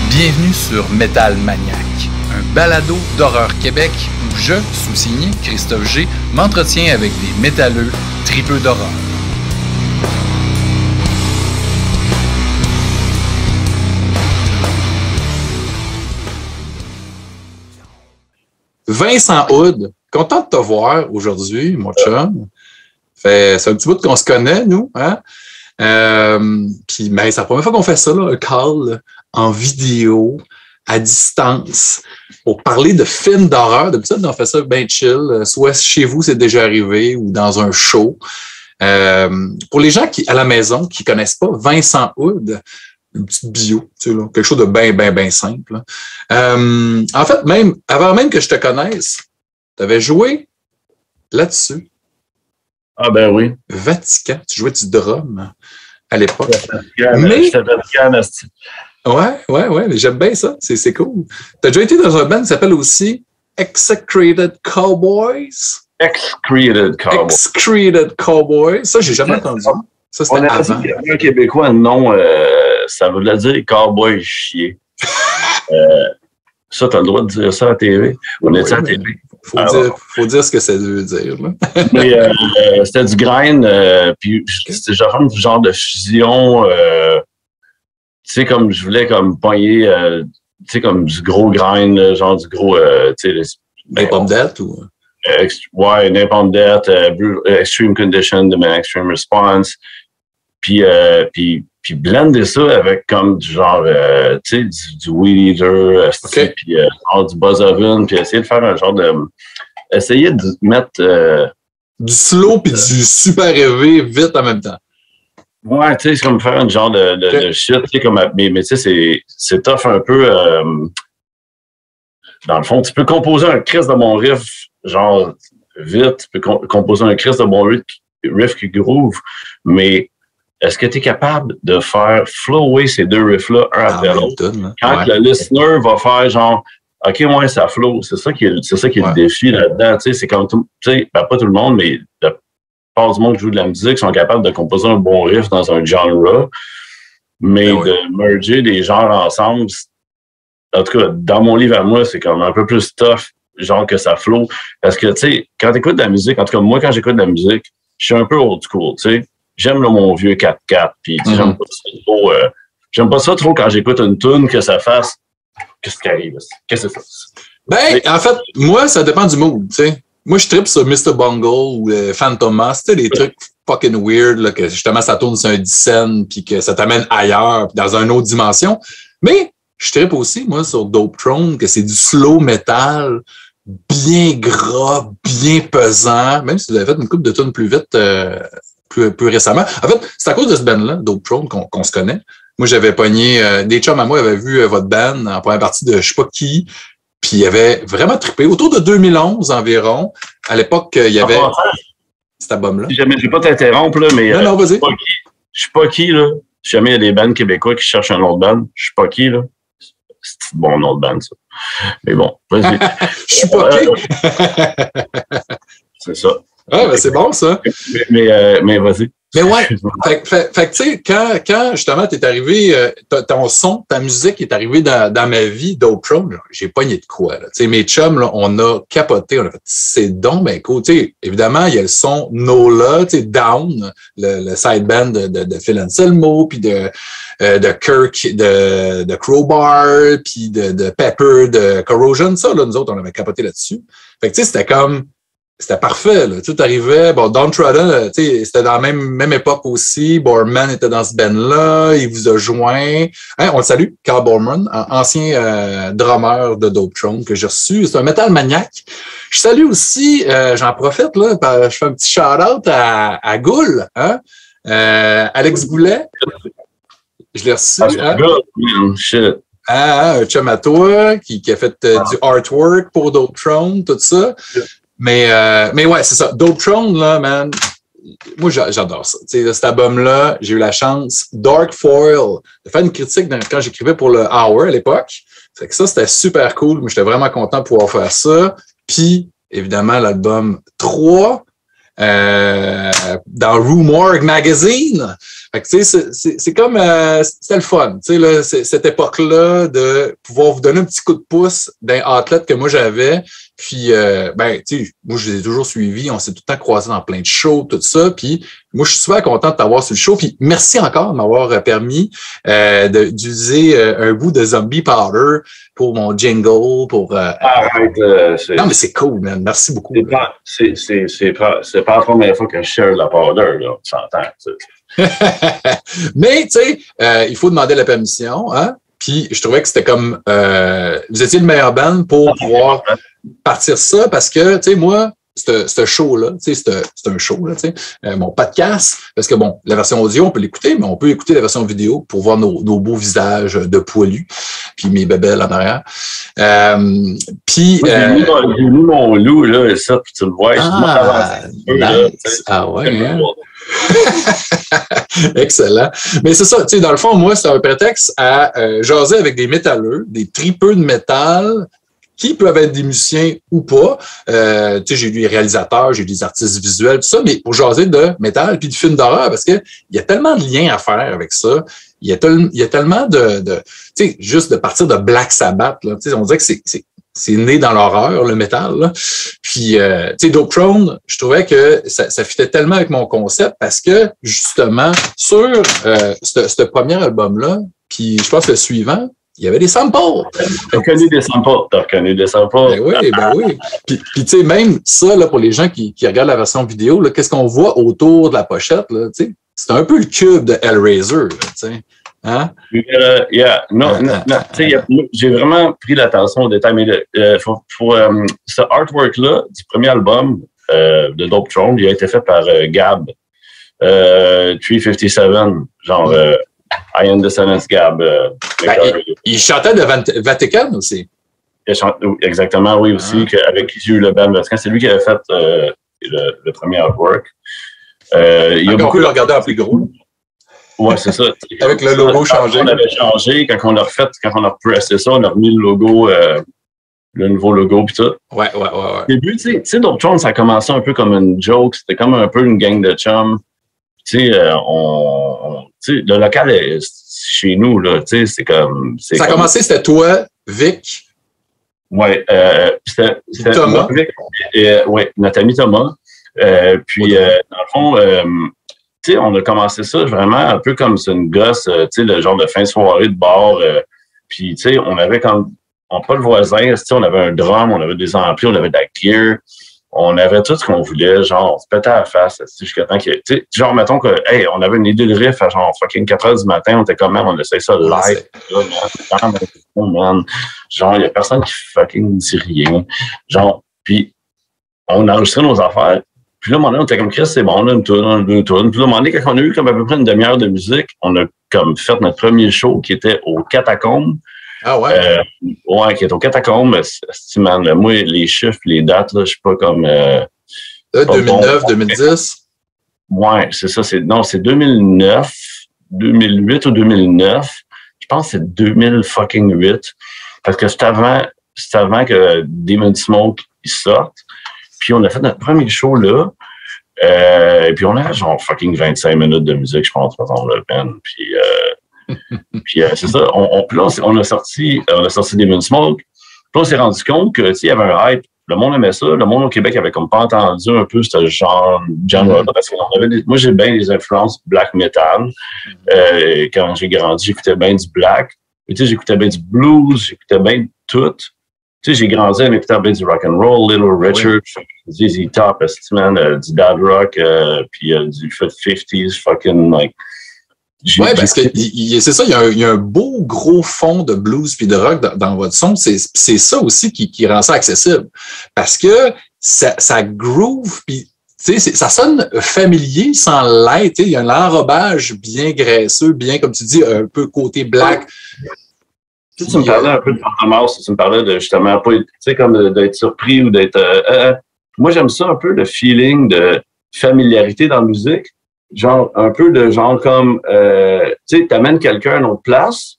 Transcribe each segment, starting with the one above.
Bienvenue sur Metal Maniac, un balado d'horreur Québec où je, sous-signé Christophe G, m'entretiens avec des métalleux tripeux d'horreur. Vincent Hood, content de te voir aujourd'hui, mon chum. C'est un petit bout qu'on se connaît, nous. Hein? Puis, ben, c'est la première fois qu'on fait ça, là, un call en vidéo, à distance, pour parler de films d'horreur. D'habitude, on fait ça bien chill, soit chez vous, c'est déjà arrivé, ou dans un show. Pour les gens à la maison qui connaissent pas Vincent Hood, une petite bio, tu sais, là, quelque chose de bien simple. En fait, même avant même que je te connaisse, tu avais joué là-dessus. Ah ben oui. Vatican, tu jouais du drum à l'époque. J'étais Vatican. Ouais, mais j'aime bien ça, c'est cool. Tu as déjà été dans un band qui s'appelle aussi Execrated Cowboys. Excreted Cowboys. Ça, j'ai jamais entendu. Ça, c'était avant. Un Québécois, non, ça voulait dire cowboy chier. Ça, tu as le droit de dire ça à la TV. On était à la TV. Faut dire ce que ça veut dire. Là. Mais c'était du grind, puis c'était genre du genre de fusion. Tu sais, comme je voulais comme pogner, tu sais, comme du gros grind, genre du gros, tu sais... Napalm Death ou... ouais, Napalm Death, Extreme Condition, The Man Extreme Response. Puis blender ça avec comme du genre, tu sais, du Weed Eater, okay. Puis du Buzz Oven, puis essayer de faire un genre de... Essayer de mettre... du slow puis du super élevé vite en même temps. Ouais, tu sais, c'est comme faire un genre de shit, tu sais, comme... Mais tu sais, c'est tough un peu... dans le fond, tu peux composer un Christ de bon riff, genre, vite, tu peux composer un Christ de bon riff qui groove, mais... Est-ce que tu es capable de faire flower ces deux riffs-là un après l'autre? Quand le listener va faire genre, OK, ouais, ça flow. C'est ça qui est le défi là-dedans. Tu sais, c'est comme tout, tu sais, ben, pas tout le monde, mais la plupart du monde qui joue de la musique sont capables de composer un bon riff dans un genre. Mais de merger des genres ensemble, en tout cas, dans mon livre à moi, c'est comme un peu plus tough, genre que ça flow. Parce que, tu sais, quand tu écoutes de la musique, en tout cas, moi, quand j'écoute de la musique, je suis un peu old school, tu sais. J'aime là, mon vieux 4-4, puis j'aime pas ça trop quand j'écoute une tune que ça fasse. Qu'est-ce qui arrive? Qu'est-ce que c'est ça? Ben, en fait, moi, ça dépend du mood, tu sais. Moi, je trippe sur Mr. Bungle ou Fantomas, tu sais, des trucs fucking weird, là, que justement, ça tourne sur un dixaine, puis que ça t'amène ailleurs, puis dans une autre dimension. Mais, je trippe aussi, moi, sur Dope Throne, que c'est du slow metal, bien gras, bien pesant, même si vous avez fait une couple de tunes plus vite, plus récemment. En fait, c'est à cause de ce band-là, Dope Throne, qu'on se connaît. Moi, j'avais pogné... des chums à moi avaient vu votre band en première partie de je sais pas qui, puis ils avaient vraiment trippé. Autour de 2011 environ, à l'époque, il y avait cet album-là. Si jamais je vais pas t'interrompre, là, mais... Non, vas-y. Je suis pas qui, là. Si jamais il y a des bands québécois qui cherchent un autre band, je suis pas qui, là. C'est un bon autre band, ça. Mais bon, vas-y. Je suis pas qui. C'est ça. Ah, ben c'est bon, ça. Mais vas-y. Mais ouais. Fait que, tu sais, quand justement, t'es arrivé, ton son, ta musique est arrivée dans ma vie, Dope Throne, j'ai pogné de quoi, là. Tu sais, mes chums, là, on a capoté, on a fait, c'est donc, ben, cool. Tu sais, évidemment, il y a le son Nola, tu sais, Down, le side band de Phil Anselmo, puis de Kirk, de Crowbar, puis de Pepper, de Corrosion. Ça, là, nous autres, on avait capoté là-dessus. Fait que, tu sais, c'était parfait, là. Tout arrivait. Bon, Downtrodden, tu sais, c'était dans la même époque aussi. Borman était dans ce band-là. Il vous a joint. Hein, on le salue, Carl Borman, ancien drummer de Dope Throne que j'ai reçu. C'est un metal maniaque. Je salue aussi, j'en profite, là, je fais un petit shout-out à Goul, hein? Alex Goulet. Je l'ai reçu. Shit. Un chum à toi qui a fait du artwork pour Dope Throne, tout ça. Mais ouais, c'est ça. Dope Throne, là, man, moi, j'adore ça. Tu sais, cet album-là, j'ai eu la chance, Dark Foil, de faire une critique quand j'écrivais pour le Hour à l'époque. Fait que ça, c'était super cool. Moi, j'étais vraiment content de pouvoir faire ça. Puis, évidemment, l'album 3, dans Rumorg Magazine. Fait que, tu sais, c'est comme, c'était le fun, tu sais, là, cette époque-là de pouvoir vous donner un petit coup de pouce d'un athlète que moi j'avais. Puis, ben, tu sais, moi, je les ai toujours suivis. On s'est tout le temps croisés dans plein de shows, tout ça. Puis, moi, je suis super content de t'avoir sur le show. Puis, merci encore de m'avoir permis d'utiliser un bout de Zombie Powder pour mon jingle, pour... Arrête, non, mais c'est cool, man. Merci beaucoup. C'est pas la première fois que je share la powder, là. Tu s'entend, Mais, tu sais, il faut demander la permission, hein? Puis, je trouvais que c'était comme... vous étiez le meilleur band pour pouvoir partir ça parce que, tu sais, moi, ce show-là, tu sais, c'est un show, là, tu sais, mon podcast, parce que, bon, la version audio, on peut l'écouter, mais on peut écouter la version vidéo pour voir nos beaux visages de poilus, puis mes bébelles en arrière. Puis... J'ai mis mon loup, là, et ça, puis tu le vois. Nice. Ah ouais, hein? Excellent. Mais c'est ça, tu sais, dans le fond, moi, c'est un prétexte à jaser avec des métalleux, des tripeux de métal, qui peuvent être des musiciens ou pas. Tu sais, j'ai eu des réalisateurs, j'ai eu des artistes visuels, tout ça, mais pour jaser de métal puis de films d'horreur, parce que il y a tellement de liens à faire avec ça. Il y a tellement de tu sais, juste de partir de Black Sabbath, là, tu sais, on dirait que c'est né dans l'horreur, le métal, là. Puis, tu sais, Dope Throne, je trouvais que ça fitait tellement avec mon concept parce que, justement, sur ce premier album-là, puis je pense que le suivant, il y avait des samples. T'as reconnu des samples. Ben oui. Puis tu sais, même ça, là, pour les gens qui regardent la version vidéo, là, qu'est-ce qu'on voit autour de la pochette, là, tu sais? C'est un peu le cube de Hellraiser, là, tu sais. Hein? Non, j'ai vraiment pris l'attention aux détails, mais ce artwork-là du premier album de Dope Throne, il a été fait par Gab, 357, genre I Am the Silence Gab. Il chantait de Vatican aussi. Exactement, oui, aussi, avec qui j'ai eu le band Vatican. C'est lui qui avait fait le premier artwork. Il y a beaucoup le regarder en plus gros. Ouais, c'est ça. Avec le logo changé. On avait changé, quand on a repressé ça, on a remis le logo, le nouveau logo pis tout. Ouais. Au début, tu sais, Dope Throne, ça a commencé un peu comme une joke, c'était comme un peu une gang de chums. Tu sais, le local est chez nous, là, tu sais, c'est comme... Ça a commencé, c'était toi, Vic. Ouais, c'était Thomas. Vic, ouais, notre ami Thomas. Puis, dans le fond... tu sais, on a commencé ça vraiment un peu comme c'est une gosse, tu sais, le genre de fin de soirée de bar. Puis, tu sais, on avait pas le voisin, tu sais, on avait un drum, on avait des amplis, on avait de la gear. On avait tout ce qu'on voulait, genre, on se pétait à la face, jusqu'à temps qu'il y ait, tu sais, genre, mettons que, hey, on avait une idée de riff à genre fucking 4 heures du matin, on était comme même, on essaye ça live. Man. Genre, il y a personne qui fucking dit rien. Genre, puis on enregistrait nos affaires. Puis là, à un moment donné, on était comme Chris, c'est bon, on a une tourne, deux tournes. Puis là, à un moment donné, quand on a eu comme à peu près une demi-heure de musique, on a comme fait notre premier show qui était au Catacombes. Ah ouais? Ouais, qui est au Catacombes. Man, moi, les chiffres, les dates, là, je suis pas comme... 2009, bon. 2010? Ouais, c'est ça. C'est 2009, 2008 ou 2009. Je pense que c'est 2008. Parce que c'est avant que Demon Smoke sorte. Puis on a fait notre premier show là. Et puis on a genre fucking 25 minutes de musique, je pense, façon le pen. Puis c'est ça. Puis là, on a sorti Demon Smoke. Puis là, on s'est rendu compte que il y avait un hype. Le monde aimait ça. Le monde au Québec avait comme pas entendu un peu ce genre parce que moi j'ai bien des influences black metal. Quand j'ai grandi, j'écoutais bien du black. Tu sais, j'écoutais bien du blues, j'écoutais bien de tout. Tu sais, j'ai grandi en écoutant bien du rock and roll, Little Richard, ZZ Top, du dad rock, puis du 50s, fucking like. Ouais, parce que c'est ça, il y a un beau gros fond de blues puis de rock dans votre son. C'est ça aussi qui rend ça accessible. Parce que ça groove, puis tu sais, ça sonne familier sans l'être. Il y a un enrobage bien graisseux, bien, comme tu dis, un peu côté black. Tu me parlais un peu de Fantomas, tu me parlais de justement, tu sais, comme d'être surpris ou d'être... moi, j'aime ça un peu, le feeling de familiarité dans la musique. Genre, un peu de genre comme, tu sais, t'amènes quelqu'un à une autre place,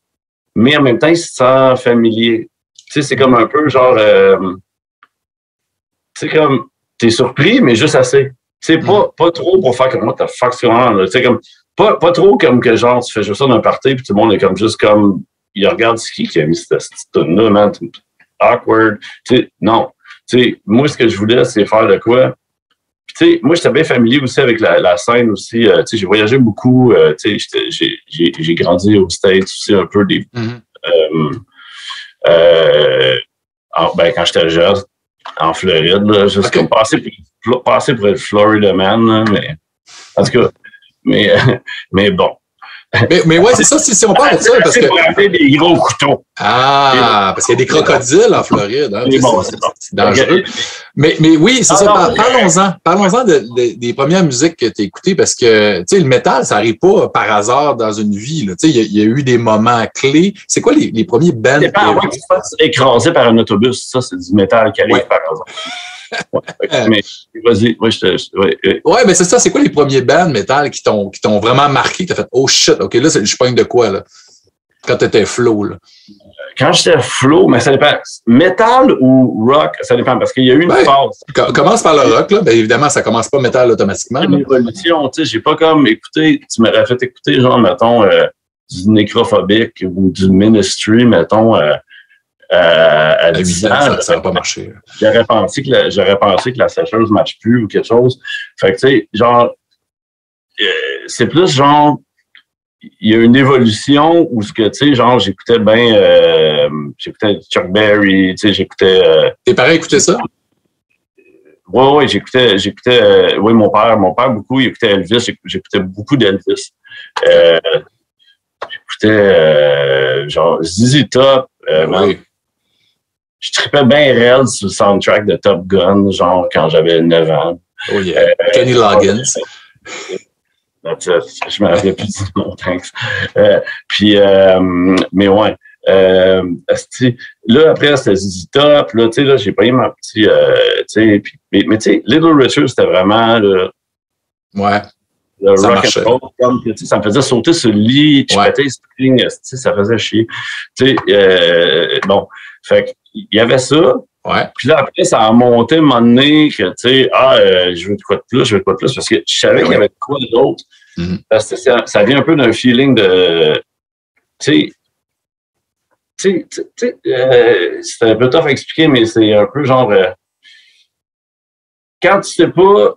mais en même temps, il se sent familier. Tu sais, c'est comme un peu genre... c'est comme, t'es surpris, mais juste assez. Tu sais, pas trop pour faire comme moi, t'as fuck sur un, tu sais, comme, pas trop comme que genre, tu fais juste ça d'un party, puis tout le monde est comme juste comme, il regarde qui a mis cette tune-là, man, awkward. Tu sais, non. Tu sais, moi, ce que je voulais, c'est faire de quoi. Puis, tu sais, moi, j'étais bien familier aussi avec la scène aussi. Tu sais, j'ai voyagé beaucoup. Tu sais, j'ai grandi aux States aussi un peu des. Ben, quand j'étais jeune, en Floride, là, juste comme passer pour être Florida man, là, mais en tout cas, mais bon. Mais ouais, c'est ça, si on parle de ça, parce que. Pour appeler des gros couteaux. Ah, parce qu'il y a des crocodiles en Floride. Hein, c'est dangereux. Okay. Mais oui, c'est ça. Parlons-en des premières musiques que tu as écoutées, parce que, tu sais, le métal, ça n'arrive pas par hasard dans une vie. Tu sais, il y a eu des moments clés. C'est quoi les premiers bands? C'est pas que tu te fasses écraser par un autobus. Ça, c'est du métal qui arrive par hasard. Mais vas-y, Ouais, mais c'est ça. C'est quoi les premiers bands métal qui t'ont vraiment marqué? Tu as fait, oh shit, OK, là, je pogne de quoi, là? Quand tu étais flow, là. Quand j'étais flow, mais ça dépend. Métal ou rock, ça dépend, parce qu'il y a eu une phase. Commence par le rock, là. Bien évidemment, ça commence pas métal automatiquement. Une évolution, tu sais, j'ai pas comme écouté, tu m'aurais fait écouter, genre, mettons, du Nécrophobique ou du Ministry, mettons, à 10 ans. Ça n'a pas marché. J'aurais pensé que la sécheuse ne marche plus ou quelque chose. Fait que, tu sais, genre, c'est plus genre, il y a une évolution où ce que, tu sais, genre, j'écoutais j'écoutais Chuck Berry, tu sais, j'écoutais. Tes parents écoutaient ça? Ouais, j'écoutais, oui, mon père beaucoup, il écoutait Elvis, j'écoutais beaucoup d'Elvis. J'écoutais, genre, ZZ Top, oui. Je tripais bien raide sur le soundtrack de Top Gun, genre, quand j'avais 9 ans. Oh yeah. Kenny Loggins. Je me rappelais plus du nom, thanks. Mais ouais. Là, après, c'était ZZ Top. Là, tu sais, là, j'ai payé ma petite... tu sais, mais tu sais, Little Richard, c'était vraiment... Ouais. Le rock and roll, comme, ça me faisait sauter sur le lit, je pétais les strings, ça faisait chier. Tu sais, bon, fait qu'il y avait ça. Ouais. Puis là, après, ça a monté un moment donné que, tu sais, je veux de quoi de plus, parce que je savais qu'il y avait de quoi d'autre. Parce que ça vient un peu d'un feeling de, tu sais, c'est un peu tough à expliquer, mais c'est un peu genre, quand tu sais pas,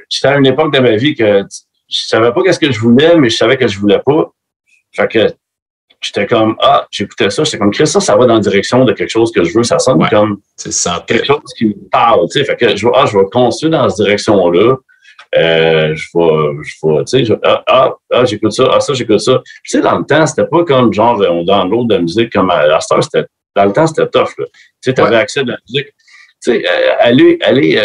j'étais à une époque de ma vie que je savais pas qu'est-ce que je voulais, mais je savais que je voulais pas. Fait que j'étais comme, j'écoutais ça, j'étais comme, Chris, ça va dans la direction de quelque chose que je veux, ça sonne comme quelque chose qui me parle, tu sais. Fait que je vais continuer dans cette direction-là. Je vais, tu sais, j'écoute ça, j'écoute ça. Puis, tu sais, dans le temps, c'était pas comme, genre, on download de la musique comme à la star, dans le temps, c'était tough, là. Tu sais, t'avais accès à de la musique. Tu sais, aller,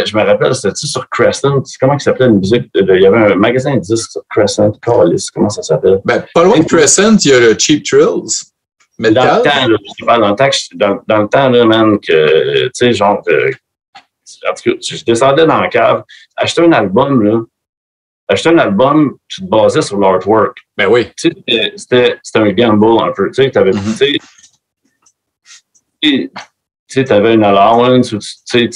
je me rappelle, c'était-tu sur Crescent? Comment il s'appelait la musique? Il y avait un magasin de disques sur Crescent. Comment ça s'appelle? Ben, pas loin de Crescent, il y a le Cheap Thrills. Mais dans le temps, là, je parle dans le temps, là, man, que, tu sais, genre, en tout cas, je descendais dans la cave, acheter un album, tu te basais sur l'artwork. Ben oui. Tu sais, c'était un gamble un peu. Tu sais, t'avais, tu sais, t'avais une allowance, tu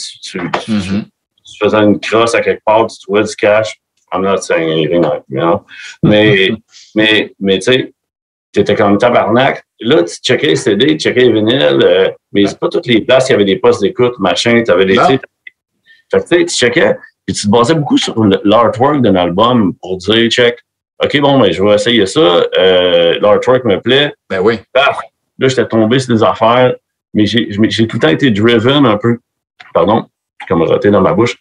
faisais une crosse à quelque part, tu trouvais du cash. I'm not saying anything like, you know. Mais tu sais, t'étais comme tabarnak. Là, tu checkais les CD, tu checkais les vinyles, mais c'est pas toutes les places, il y avait des postes d'écoute, machin, t'avais des, fait que tu sais, tu checkais, puis tu te basais beaucoup sur l'artwork d'un album pour dire, check, OK, bon, mais je vais essayer ça, l'artwork me plaît. Ben oui. Là, j'étais tombé sur des affaires. Mais j'ai tout le temps été driven un peu, comme roté dans ma bouche,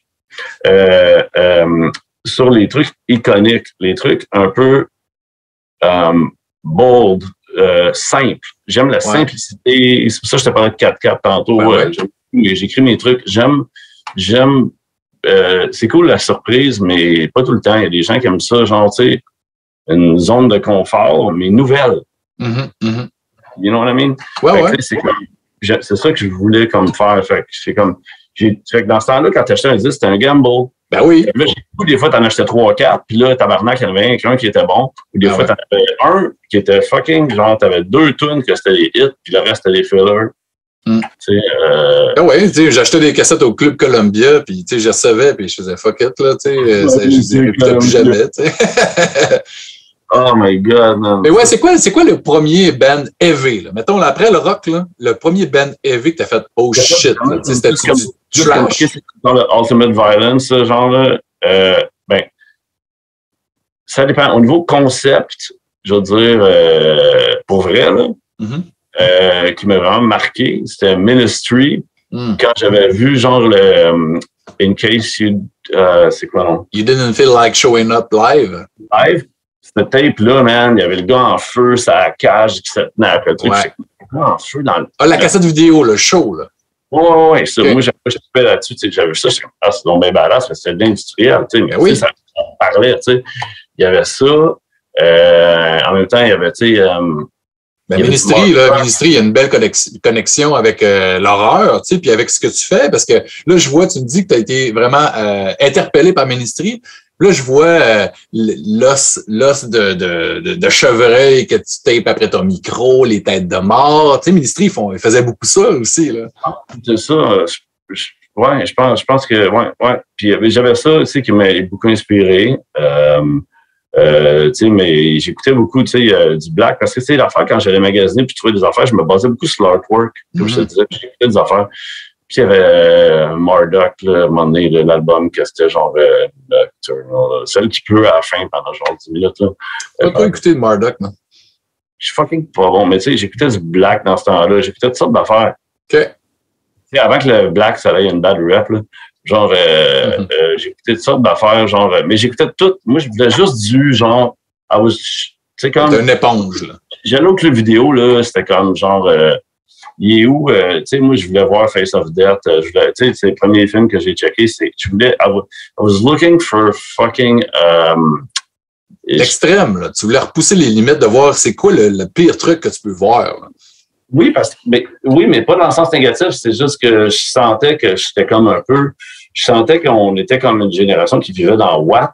sur les trucs iconiques, les trucs un peu bold, simples. J'aime la simplicité. C'est pour ça que je te parlais de 4x4 tantôt. J'écris mes trucs. J'aime. C'est cool la surprise, mais pas tout le temps. Il y a des gens qui aiment ça, genre, tu sais, une zone de confort, mais nouvelle. You know what I mean? C'est ça que je voulais comme faire. Fait que c'est comme, fait que dans ce temps-là, quand t'achetais un disque, c'était un gamble. Ben oui. Là, des fois, t'en achetais 3-4, puis là, tabarnak, il y en avait un qui était bon. Ou des fois, t'en avais un qui était fucking, genre, t'avais 2 tunes que c'était les hits, puis le reste, c'était les fillers. Ah ouais, tu sais, j'achetais des cassettes au Club Columbia, puis tu sais, je recevais, puis je faisais fuck it, là, tu sais, je les écoutais plus jamais, tu sais. Oh my God, man. Mais ouais, c'est quoi le premier band heavy, là? Mettons, après le rock, là, le premier band heavy que t'as fait, oh shit, là, tu sais, c'était du trash. Dans le Ultimate Violence, ce genre-là, ben, ça dépend. Au niveau concept, je veux dire, pour vrai, là, qui m'a vraiment marqué, c'était Ministry. Quand j'avais vu, genre, le In Case You... c'est quoi, non? You didn't feel like showing up live? Live? Cette tape-là, man, il y avait le gars en feu, sa cage qui se tenait à côté. Ouais. Le gars en feu dans le... Ah, la cassette vidéo, le show, là. Ouais, ça. Okay. Moi, j'avais là-dessus, tu sais, j'avais vu ça, j'étais comme, ah, c'est donc bien badass, mais c'était de l'industriel, tu sais, mais oui. Ça parlait, tu sais. Il y avait ça. En même temps, il y avait, tu sais... Ministry, il y a une belle connexion avec l'horreur, tu sais, puis avec ce que tu fais, parce que là, je vois, tu me dis que tu as été vraiment interpellé par Ministry. Là, je vois l'os de chevreuil que tu tapes après ton micro, les têtes de mort. Tu sais, Ministry, ils faisaient beaucoup ça aussi, là. C'est ça. Ouais, je pense que, ouais. Puis j'avais ça aussi qui m'a beaucoup inspiré. Tu sais, mais j'écoutais beaucoup, tu sais, du black, parce que, tu sais, l'affaire, quand j'allais magasiner puis trouver des affaires, je me basais beaucoup sur l'artwork, comme je te disais, puis j'écoutais des affaires. Puis il y avait Marduk, là, à un moment donné, l'album, que c'était genre Nocturnal, celle qui pleut à la fin pendant genre 10 minutes, là. T'as pas écouté de Marduk, non? Je suis fucking pas bon, mais tu sais, j'écoutais du black dans ce temps-là, j'écoutais toutes sortes d'affaires. OK. Tu sais, avant que le black, ça ait une bad rap, là. Genre, j'écoutais toutes sortes d'affaires, genre, mais j'écoutais tout. Moi, je voulais juste du genre, tu sais, comme. C'était une éponge, là. J'allais au club vidéo, là, c'était comme genre, il est où, tu sais, moi, je voulais voir Face of Death, tu sais, c'est le premier film que j'ai checké, je voulais, I was looking for fucking, l'extrême, là. Tu voulais repousser les limites de voir c'est quoi le pire truc que tu peux voir, là. Oui, mais pas dans le sens négatif. C'est juste que je sentais que j'étais comme un peu... Je sentais qu'on était comme une génération qui vivait dans Watt.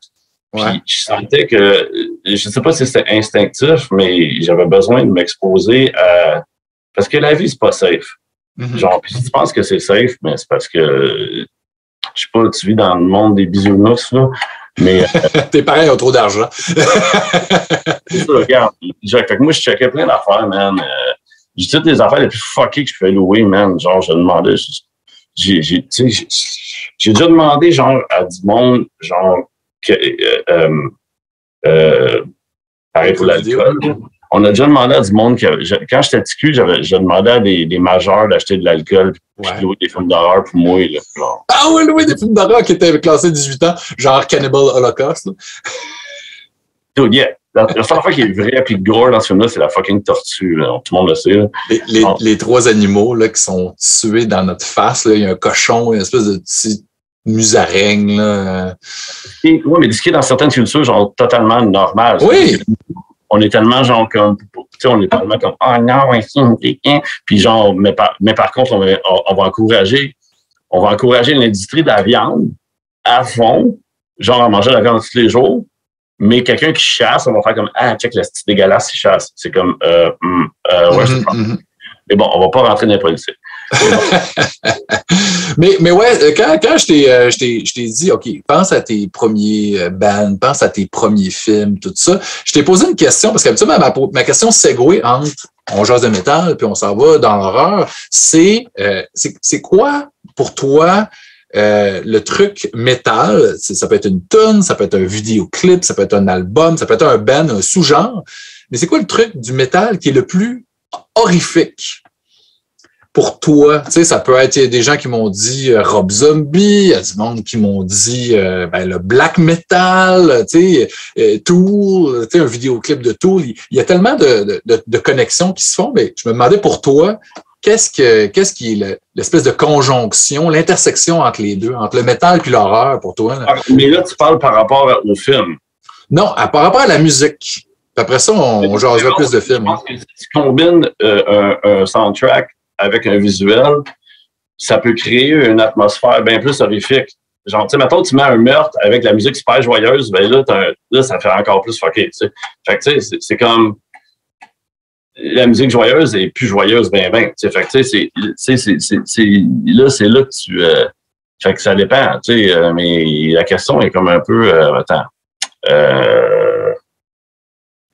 Puis je sentais que... Je sais pas si c'était instinctif, mais j'avais besoin de m'exposer à... Parce que la vie, c'est pas safe. Genre, puis si tu penses que c'est safe, mais c'est parce que... Je sais pas, tu vis dans le monde des bisounours, là. Mais... Tes parents ont trop d'argent. C'est ça, regarde. Fait que moi, je checkais plein d'affaires, man. J'ai toutes les affaires les plus fuckées que je pouvais louer, man. Genre, je demandais... J'ai déjà demandé, genre, à du monde, genre, pareil pour l'alcool. On a déjà demandé à du monde que... Quand j'étais petit cul, je demandais à des majeurs d'acheter de l'alcool puis de louer des films d'horreur pour moi, là. Genre. Ah ouais, louer des films d'horreur qui étaient classés 18 ans, genre Cannibal Holocaust, là. Dude, yeah. La seule fois qui est vrai puis gore dans ce film-là, c'est la fucking tortue. Là. Tout le monde le sait. Là. Les trois animaux là, qui sont tués dans notre face, là. Il y a un cochon, une espèce de petit musaraigne. Là. Oui, mais ce qui est dans certaines cultures, genre totalement normal. Oui! On est tellement genre comme... Tu sais, on est tellement comme « Oh non, ici, on est bien. » Puis genre, mais par contre, on va encourager l'industrie de la viande à fond, genre à manger de la viande tous les jours. Mais quelqu'un qui chasse, on va faire comme « Ah, check, le style dégueulasse, il chasse. » C'est comme ouais, c'est pas. Mais bon, on va pas rentrer dans les politiques. mais ouais, quand je t'ai dit, OK, pense à tes premiers bands, pense à tes premiers films, tout ça, je t'ai posé une question, parce qu'habituellement, ma question segue entre on jase de métal, puis on s'en va dans l'horreur. C'est quoi, pour toi, le truc métal? Ça peut être une tune, ça peut être un vidéoclip, ça peut être un album, ça peut être un band, un sous-genre. Mais c'est quoi le truc du métal qui est le plus horrifique pour toi? Tu sais, ça peut être des gens qui m'ont dit Rob Zombie, il y a du monde qui m'ont dit le black metal, tu sais, Tool, tu sais, un vidéoclip de Tool. Il y a tellement de connexions qui se font, mais je me demandais pour toi, qu'est-ce qui est l'espèce de conjonction, l'intersection entre les deux, entre le métal puis l'horreur pour toi? Là? Mais là, tu parles par rapport au film. Non, par rapport à la musique. Puis après ça, on jasera plus de films. Si tu combines un soundtrack avec un visuel, ça peut créer une atmosphère bien plus horrifique. Genre, tu sais, mettons, tu mets un meurtre avec la musique super joyeuse, ben là, ça fait encore plus fucké, tu sais. Fait que, tu sais, c'est comme... la musique joyeuse est plus joyeuse, ben. Fait que, tu sais, c'est là que tu, fait que ça dépend, tu sais, mais la question est comme un peu, attends,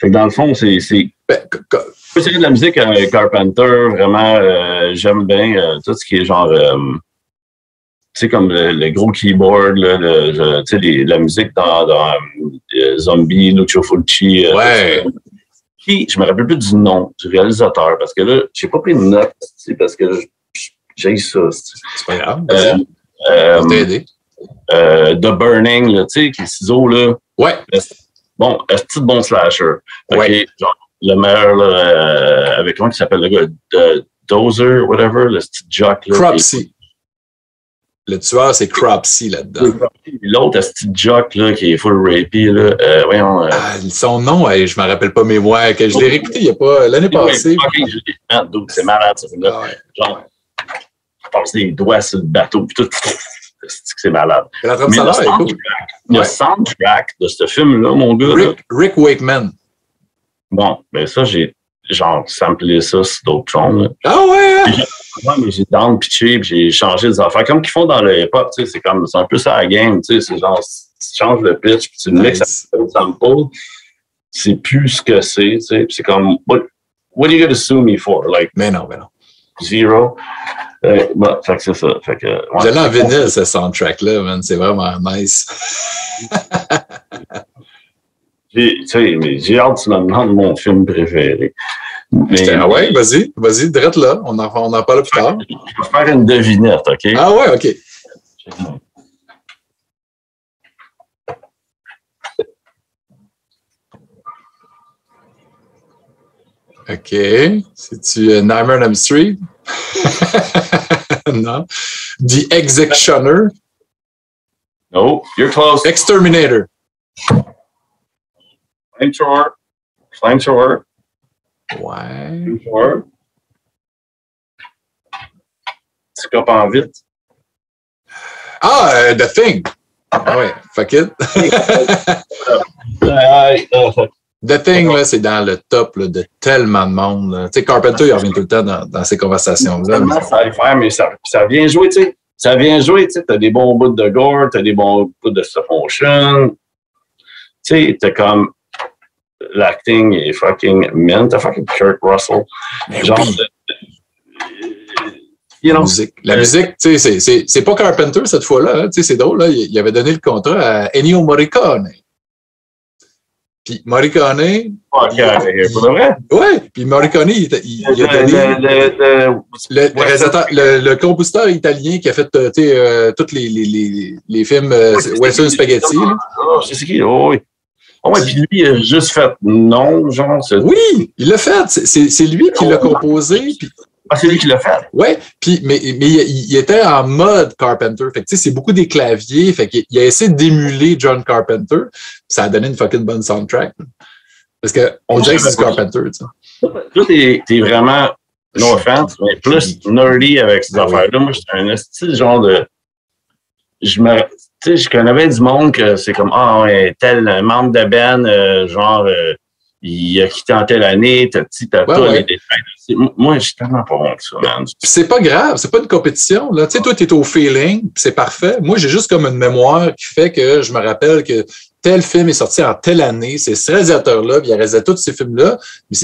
fait que dans le fond, c'est je dirais de la musique Carpenter, vraiment, j'aime bien tout ce qui est genre, tu sais, comme le gros keyboard, là, tu sais, la musique dans Zombie, Lucio Fulci. Ouais. Qui, je me rappelle plus du nom du réalisateur, parce que là, j'ai pas pris de notes, parce que j'ai ça. C'est pas grave. On t'a aidé. The Burning, là, tu sais, qui est ciseaux, là. Ouais. Bon, est-ce bon slasher? Ouais. Genre, le meilleur, là, avec comment il s'appelle le gars? Dozer, whatever, le petit jock, là. Cropsey. Le tueur, c'est Cropsey là-dedans. L'autre, ce petit jock, là, qui est full rapey, là. Voyons. Son nom, je me rappelle pas, mais ouais, que je l'ai réécouté il y a pas, l'année passée. C'est malade, ça. Là. Ouais. Genre, je passe des doigts sur le bateau, puis tout. C'est malade. La trame sonore est cool. Le soundtrack de ce film-là, mon gars. Rick Wakeman. Bon, ben ça, j'ai genre samplé ça sur d'autres sons. Ah ouais! Mais j'ai down-pitché, puis j'ai changé des affaires. Comme qu'ils font dans le hip-hop, tu sais, c'est un peu ça la game, tu sais, c'est genre, tu changes le pitch, puis tu le mixes avec un sample, c'est plus ce que c'est, tu sais, c'est comme, what are you gonna sue me for? Like, mais non. Zero. Bon, fait que c'est ça. Fait que, ouais, je l'ai en vinyle, ce soundtrack-là, man. C'est vraiment nice. J'ai hâte que tu me demandes mon film préféré. Ah ouais, vas-y, direct là. On en parle plus tard. Je vais faire une devinette, OK? Ah ouais, OK. OK. C'est-tu Nightmare on Elm Street? Non. The Executioner? No, you're close. Exterminator? Flamethrower. Ouais. Tu copes en vite. Ah, The Thing. Ah ouais, fuck it. The Thing, là, c'est dans le top là, de tellement de monde. Tu sais, Carpenter, il revient tout le temps dans ces conversations-là. Ça va faire, mais ça vient jouer, tu sais. Ça vient jouer, tu sais. T'as des bons bouts de gore, t'as des bons bouts de stop motion. Tu sais, t'as comme l'acting est fucking mint. T'as fucking Kurt Russell. Mais genre oui. La musique, tu sais, c'est pas Carpenter cette fois-là. Hein, tu sais, c'est drôle, là. Il avait donné le contrat à Ennio Morricone. Puis Morricone... pour de vrai? Oui, puis Morricone, il a donné... Le compositeur italien qui a fait tous les films Western Spaghetti. Je sais qui, oui. Oh, ouais, puis lui, il a juste fait non, genre. Oui, il l'a fait. C'est lui qui l'a composé. Puis... Ah, c'est lui qui l'a fait? Oui, mais il était en mode Carpenter. Fait que, tu sais, c'est beaucoup des claviers. Fait qu'il a essayé d'émuler John Carpenter. Ça a donné une fucking bonne soundtrack. Parce qu'on dirait que c'est Carpenter, tu sais. Toi, t'es vraiment, no offense, mais plus nerdy avec ces affaires-là. Moi, j'étais un style genre de... Tu sais, je connais du monde que c'est comme, tel membre de Ben, genre, il a quitté en telle année, t'as les détails. Moi, je suis tellement pas bon que ça, man. Puis c'est pas grave, c'est pas une compétition, là. Tu sais, toi, t'es au feeling, puis c'est parfait. Moi, j'ai juste comme une mémoire qui fait que je me rappelle que tel film est sorti en telle année, c'est ce réalisateur-là, puis il a réalisé tous ces films-là, mais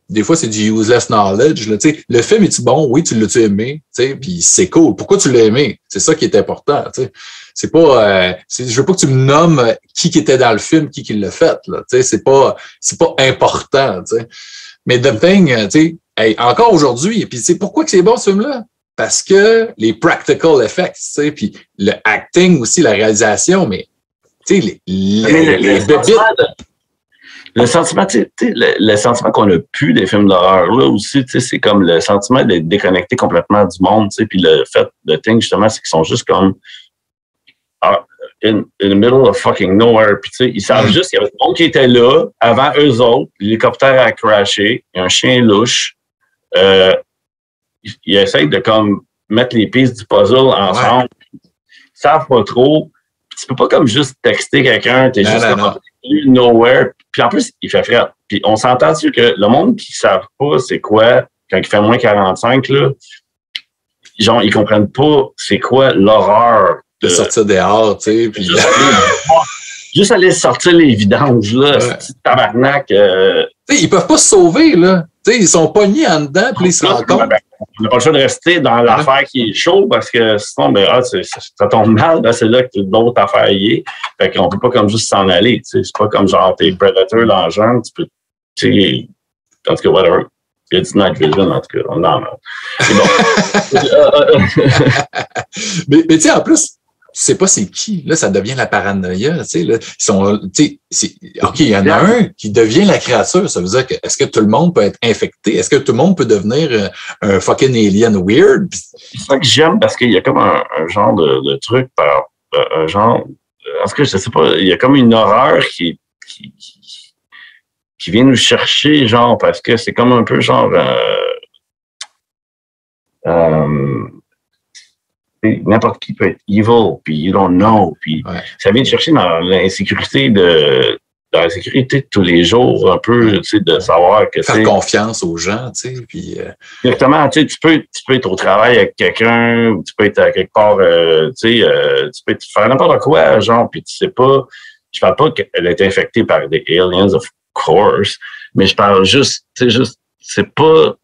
des fois, c'est du useless knowledge. Là, le film est-tu bon? Oui, tu l'as-tu aimé? Puis c'est cool. Pourquoi tu l'as aimé? C'est ça qui est important. T'sais. C'est pas. Je veux pas que tu me nommes qui était dans le film, qui l'a fait. Là, c'est pas important. T'sais. Mais The Thing, encore aujourd'hui, puis pourquoi que c'est bon ce film-là? Parce que les practical effects, puis le acting aussi, la réalisation, mais les bébites. Le sentiment, le sentiment qu'on a pu des films d'horreur, là aussi, c'est comme le sentiment d'être déconnecté complètement du monde, puis le fait, le thing, justement, c'est qu'ils sont juste comme in the middle of fucking nowhere, puis ils savent juste qu'il y avait des gens qui étaient là, avant eux autres, l'hélicoptère a crashé, il y a un chien louche, ils essayent de comme mettre les pièces du puzzle ensemble, ils savent pas trop, puis tu peux pas comme juste texter quelqu'un, t'es juste comme nowhere. Puis en plus, il fait frais. Puis on s'entend-tu que le monde qui ne savent pas c'est quoi, quand il fait moins 45, là, genre, ils comprennent pas c'est quoi l'horreur de sortir dehors, tu sais. Puis... Juste aller sortir les vidanges, là, ce petit tabarnak. Ils peuvent pas se sauver, là. T'sais, ils sont pognés en dedans, puis ils se rendent compte. On n'a pas le choix de rester dans l'affaire qui est chaude parce que sinon, ça tombe mal. C'est là que l'autre affaire y est. Fait qu'on peut pas comme juste s'en aller. C'est pas comme genre t'es Predator dans le genre. Tu peux, en tout cas, whatever. Il y a du night vision, en tout cas. Non. C'est bon. mais tu sais, en plus, tu sais pas c'est qui. Là, ça devient la paranoïa. Tu sais, là, ils sont, tu sais, OK, il y en a un qui devient la créature. Ça veut dire que est-ce que tout le monde peut être infecté? Est-ce que tout le monde peut devenir un fucking alien weird? C'est ça que j'aime parce qu'il y a comme un genre de truc un genre, en tout cas, je sais pas, il y a comme une horreur qui vient nous chercher, genre, parce que c'est comme un peu genre, n'importe qui peut être evil, puis you don't know, puis ça vient te chercher dans l'insécurité dans la sécurité de tous les jours, un peu, tu sais, de savoir que faire confiance aux gens, tu sais, puis... Exactement, tu sais, tu peux être au travail avec quelqu'un, ou tu peux être à quelque part, tu peux faire n'importe quoi, genre, puis tu sais pas, je parle pas qu'elle est infectée par des aliens, of course, mais je parle juste, tu sais, c'est pas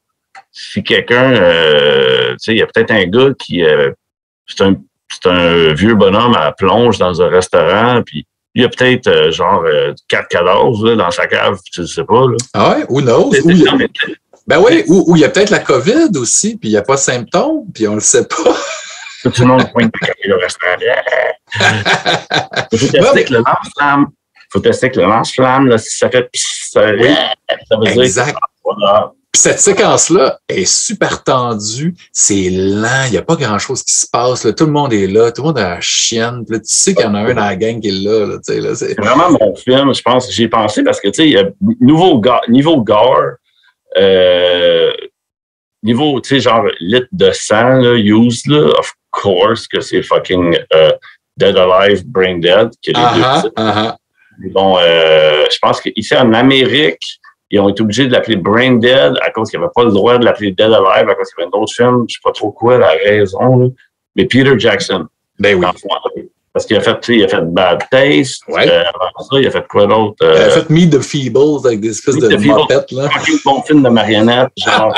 si quelqu'un, tu sais, il y a peut-être un gars qui... c'est un vieux bonhomme à plonge dans un restaurant, puis il y a peut-être 4 cadavres là, dans sa cave, tu ne sais pas. Là. Ah ouais, who knows? Ben oui, ou il y a peut-être la COVID aussi, puis il n'y a pas de symptômes, puis on le sait pas. Tout le monde pointe le restaurant. Il faut tester avec le lance-flamme. Là, si ça fait ça veut exact. Dire voilà. Puis cette séquence-là est super tendue, c'est lent, il n'y a pas grand-chose qui se passe, là. Tout le monde est là, tout le monde a la chienne, puis là, tu sais qu'il y en a un dans la gang qui est là, tu sais, là, c'est vraiment mon film, je pense, j'y ai pensé parce que, tu sais, il y a niveau gore, niveau, tu sais, genre, litre de sang, là, used, là, of course, que c'est fucking Dead Alive, Brain Dead, qui est les deux. Bon, je pense qu'ici, en Amérique, ils ont été obligés de l'appeler Brain Dead à cause qu'ils n'avaient pas le droit de l'appeler Dead Alive à cause qu'il y avait un autre film, je ne sais pas trop quoi, la raison, là. Mais Peter Jackson. Ben oui. Parce qu'il a fait Bad Taste. Ouais. Avant ça, il a fait quoi d'autre? Il a fait Meet the Feebles avec des espèces de mopettes, là. Un bon film de marionnettes, genre.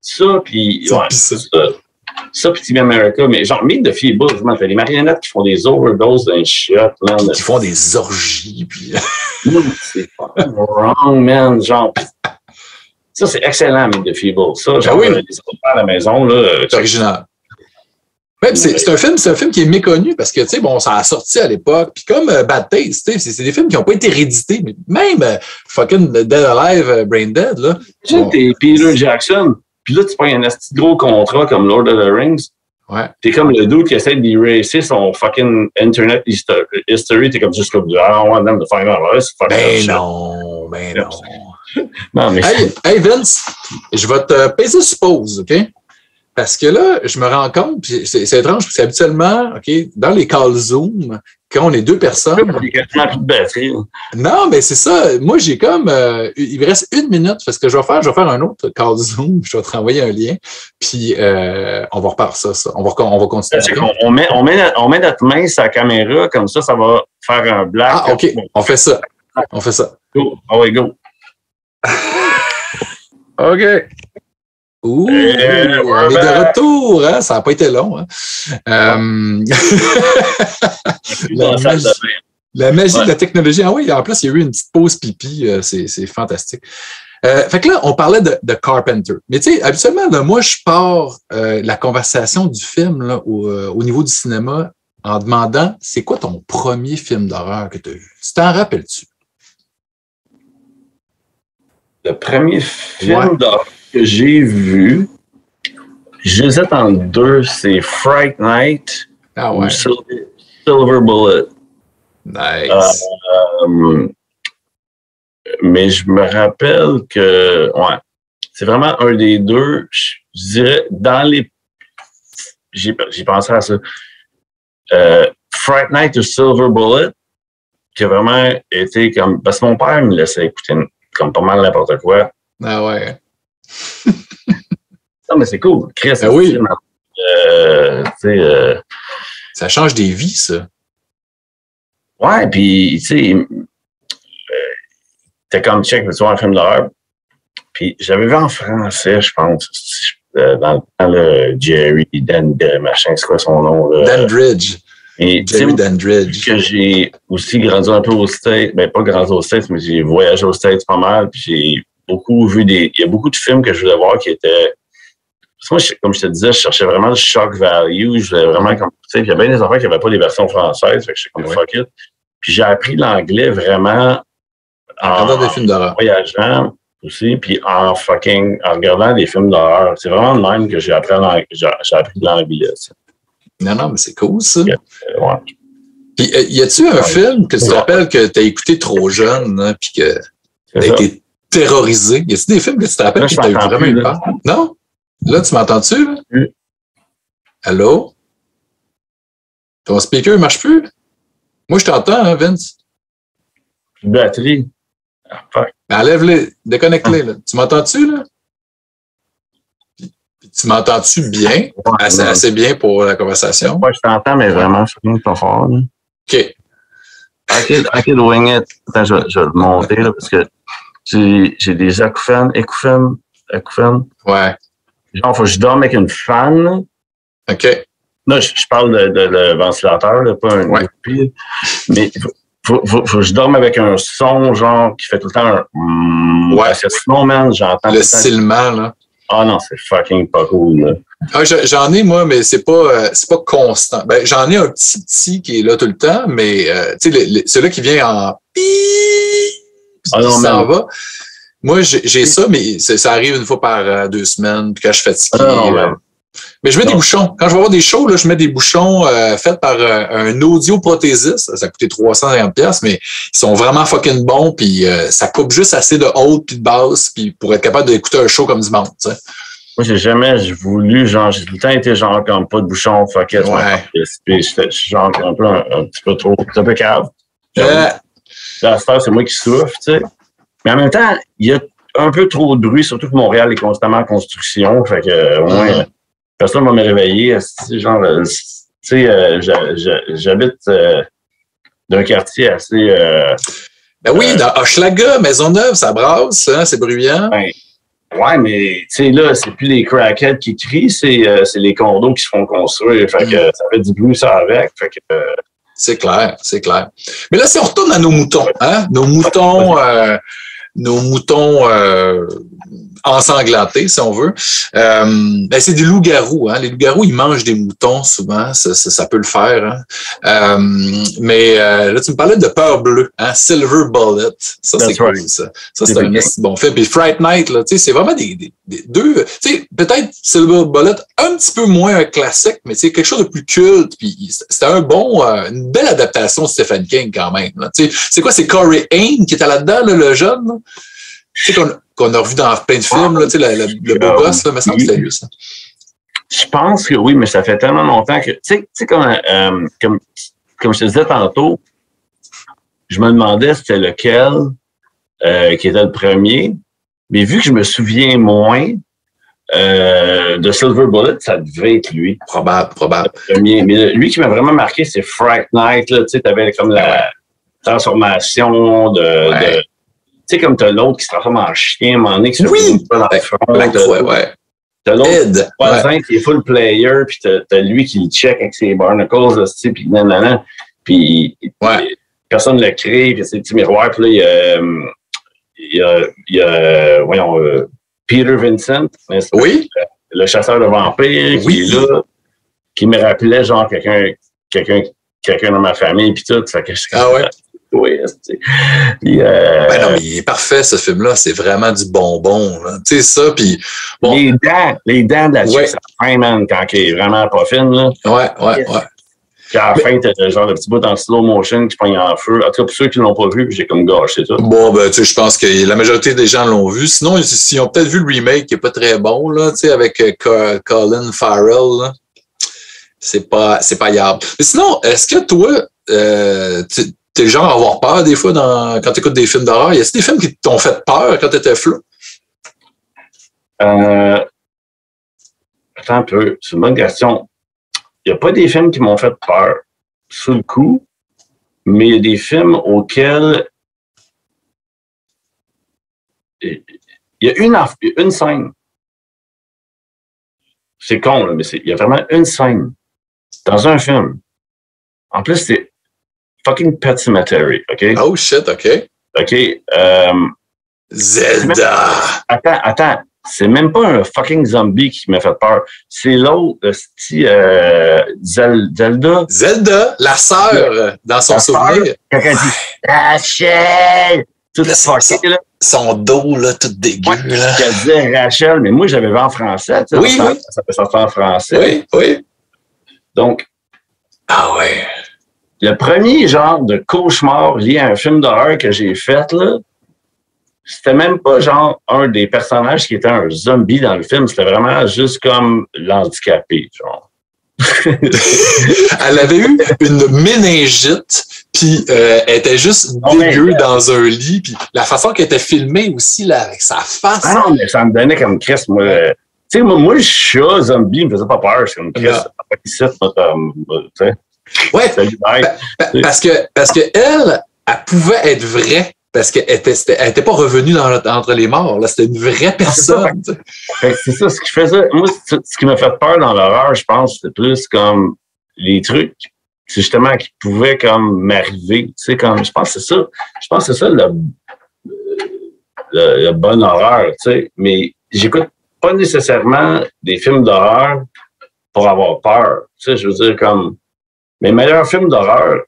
Ça, puis... Ça, puis Team America, mais genre, Meet the Feebles, il y a des marionnettes qui font des overdoses d'un shit, là. Qui font des orgies, puis... c'est fucking wrong, man, genre... Ça, c'est excellent, Meet the Feebles. Ça, genre, oui. Les enfants à la maison, là... C'est original. Ouais, c'est un film qui est méconnu parce que, tu sais, bon, ça a sorti à l'époque. Puis comme Bad Taste, tu sais, c'est des films qui n'ont pas été réédités. Mais même fucking Dead Alive, Brain Dead, là. Tu sais, t'es Peter Jackson, puis là, tu prends un petit gros contrat comme Lord of the Rings. Ouais. T'es comme le dude qui essaie d'eraser son fucking Internet history. T'es comme juste comme, I don't want them to find out. Ben non. Non, mais... Hey, Vince, je vais te peser sur pause, OK? Parce que là, je me rends compte, puis c'est étrange, parce qu'habituellement, OK, dans les calls Zoom, quand on est deux personnes... Il y a quasiment plus de batterie. Non, mais c'est ça. Moi, j'ai comme... il me reste 1 minute, parce que je vais faire un autre call Zoom, je vais te renvoyer un lien, puis on va repartir ça. On va continuer. On met notre main sur la caméra, comme ça va faire un black. Ah, OK, on fait ça. Go. Ah ouais, go. OK. Ouh, on est de retour, hein? Ça n'a pas été long. Hein? La magie de la technologie. Ah oui, en plus, il y a eu une petite pause pipi. C'est fantastique. Fait que là, on parlait de Carpenter. Mais tu sais, habituellement, là, moi, je pars la conversation du film là, au niveau du cinéma en demandant, c'est quoi ton premier film d'horreur que tu as vu? Tu t'en rappelles-tu? Le premier film d'horreur que j'ai vu, j'hésite entre deux, c'est Fright Night ou Silver Bullet. Nice. Mais je me rappelle que, c'est vraiment un des deux. Je dirais, j'ai pensé à ça. Fright Night ou Silver Bullet, qui a vraiment été comme... Parce que mon père me laissait écouter comme pas mal n'importe quoi. Ah ouais. Non, mais c'est cool. Chris, oui. Ça change des vies, ça. Ouais, puis, tu sais, t'es comme check, tu vois un film d'horreur. Puis j'avais vu en français, je pense, dans le Jerry machin, c'est quoi son nom? Dandridge. Et Jerry Dandridge. Que j'ai aussi grandi un peu aux States, ben pas grandi aux States, mais j'ai voyagé aux States pas mal, puis j'ai beaucoup vu il y a beaucoup de films que je voulais voir qui étaient... Moi, comme je te disais, je cherchais vraiment le shock value, je voulais vraiment comme... Tu sais, il y a bien des enfants qui n'avaient pas les versions françaises, fait que je suis comme fuck it. Puis j'ai appris l'anglais vraiment en regardant des films d'horreur. Voyageant aussi, puis en regardant des films d'horreur. C'est vraiment le même que j'ai appris de l'anglais. Non, mais c'est cool, ça. Ouais. Puis, y a-tu un film que tu te rappelles que tu as écouté trop jeune, hein, puis que tu as été terrorisé? Y a-tu des films que tu te rappelles que tu as eu vraiment eu peur? Non? Là, tu m'entends-tu? Là? Oui. Allô? Ton speaker ne marche plus? Moi, je t'entends, hein, Vince? Batterie. Ben, enlève-les, déconnecte-les. Là. Tu m'entends-tu, là? Puis, tu m'entends-tu bien? Assez bien pour la conversation? Oui, je t'entends, mais vraiment, c'est pas fort. Là. OK. I could wing it. Attends, je vais le monter, là, parce que j'ai des acouphènes. Ouais. Genre, faut que je dorme avec une fan. OK. Là, je parle de ventilateur, là, pas un pile. Mais faut que je dorme avec un son, genre, qui fait tout le temps un... Ouais. Parce que sinon, man, j'entends... Le silement, là. Ah non, c'est fucking pas cool, là. Ah, j'en ai, moi, mais c'est pas constant. Ben, j'en ai un petit qui est là tout le temps, mais, tu sais, celui-là qui vient en... Ah non, s'en va. Moi, j'ai ça, mais ça arrive une fois par 2 semaines, puis quand je suis fatigué. Mais je mets des bouchons. Quand je vais voir des shows, là, je mets des bouchons faits par un audioprothésiste. Ça a coûté 350$, mais ils sont vraiment fucking bons, puis ça coupe juste assez de haute puis de basse, puis pour être capable d'écouter un show comme du monde, tu sais. Moi, j'ai voulu, genre, j'ai tout le temps été genre comme pas de bouchon, fuck it. Ouais. Puis je suis genre un petit peu trop, un peu cave. La star, c'est moi qui souffre, tu sais. Mais en même temps, il y a un peu trop de bruit, surtout que Montréal est constamment en construction. Fait que, au moins, personne va me réveiller. Genre, tu sais, j'habite d'un quartier assez... Ben oui, dans Hochelaga, Maisonneuve, ça brasse, hein, c'est bruyant. Ouais, mais tu sais, là, c'est plus les crackheads qui crient, c'est les condos qui se font construire. Fait que ça fait du bruit, ça avec. Fait que... C'est clair, c'est clair. Mais là, si on retourne à nos moutons, hein, nos moutons ensanglantés, si on veut. Ben c'est des loups-garous. Hein. Les loups-garous, ils mangent des moutons souvent. Ça peut le faire. Hein. Mais là, tu me parlais de Peur bleue, hein? Silver Bullet. Ça, c'est cool, ça. Ça, c'est un bon fait. Puis Fright Night, là, c'est vraiment des deux... Peut-être Silver Bullet, un petit peu moins un classique, mais c'est quelque chose de plus culte. Puis c'était une belle adaptation de Stephen King quand même. C'est quoi? C'est Corey Haim qui était là-dedans, là, le jeune? Là? Tu sais qu'on a revu dans plein de films, là, tu sais, le beau gosse, là, mais ça me semble que c'était lui, ça. Je pense que oui, mais ça fait tellement longtemps que, tu sais, comme je te disais tantôt, je me demandais c'était lequel qui était le premier, mais vu que je me souviens moins de Silver Bullet, ça devait être lui. Probable. Le premier. Mais lui qui m'a vraiment marqué, c'est Fright Night, là, tu sais, t'avais comme la transformation de tu sais, comme t'as l'autre qui se transforme en chien, à un moment donné, qui se met pas dans le front. T'as l'autre voisin qui est full player, puis t'as lui qui le check avec ses barnacles, là, puis nanana. Puis personne ne le crée, puis c'est des petits miroirs, puis là, il y a Peter Vincent, le chasseur de vampires, qui est là, qui me rappelait genre quelqu'un dans ma famille, puis tout. Oui, ben non, mais il est parfait, ce film-là. C'est vraiment du bonbon. Tu sais, ça, puis... Bon. Les dents de la chick, ça fin, man, quand il est vraiment pas fine, là. Ouais. Puis à la fin, t'as genre le petit bout en slow motion qui pogne en feu. En tout cas, pour ceux qui l'ont pas vu, j'ai comme gâché ça. Bon, ben, tu sais, je pense que la majorité des gens l'ont vu. Sinon, ils ont peut-être vu le remake qui est pas très bon, là, tu sais, avec Colin Farrell, là. C'est pas yable. Mais sinon, est-ce que toi, t'es le genre à avoir peur des fois quand tu écoutes des films d'horreur? Y a-t-il des films qui t'ont fait peur quand t'étais flou? Attends un peu, c'est une bonne question. Il n'y a pas des films qui m'ont fait peur sous le coup, mais il y a des films auxquels il y a une scène. C'est con, là, mais il y a vraiment une scène dans un film. En plus, c'est fucking Pet Sematary, OK? Oh shit, OK. OK. Zelda! Attends. C'est même pas un fucking zombie qui m'a fait peur. C'est l'autre, Zelda. Zelda, la sœur, dans son souvenir. Quand elle dit Rachel! Tout fucké, là. Son dos, là, tout dégueu, Ouais, là. elle disait Rachel, mais moi, j'avais vu en français. Tu sais, Oui, oui. Ça peut sortir en français. Oui. Donc, Ah ouais. le premier genre de cauchemar lié à un film d'horreur que j'ai fait, là, c'était même pas genre un des personnages qui était un zombie dans le film, c'était vraiment juste comme l'handicapé, genre. Elle avait eu une méningite, puis elle était juste dégueu dans un lit, puis la façon qu'elle était filmée aussi, là, avec sa face. Ah non, mais ça me donnait comme Chris, moi. Tu sais, moi, le chat zombie me faisait pas peur, c'est comme Chris. Après, ici, tu sais. Ouais, parce que elle pouvait être vraie. Parce qu'elle était pas revenue entre les morts. Là, c'était une vraie personne. C'est ça, ce qui faisait. Moi, ce qui m'a fait peur dans l'horreur, je pense, c'était plus comme les trucs, c'est justement qui pouvaient comme m'arriver. Tu sais, comme je pense que c'est ça. Je pense que c'est ça le bon horreur. Tu sais, mais j'écoute pas nécessairement des films d'horreur pour avoir peur. Tu sais, je veux dire comme mes meilleurs films d'horreur.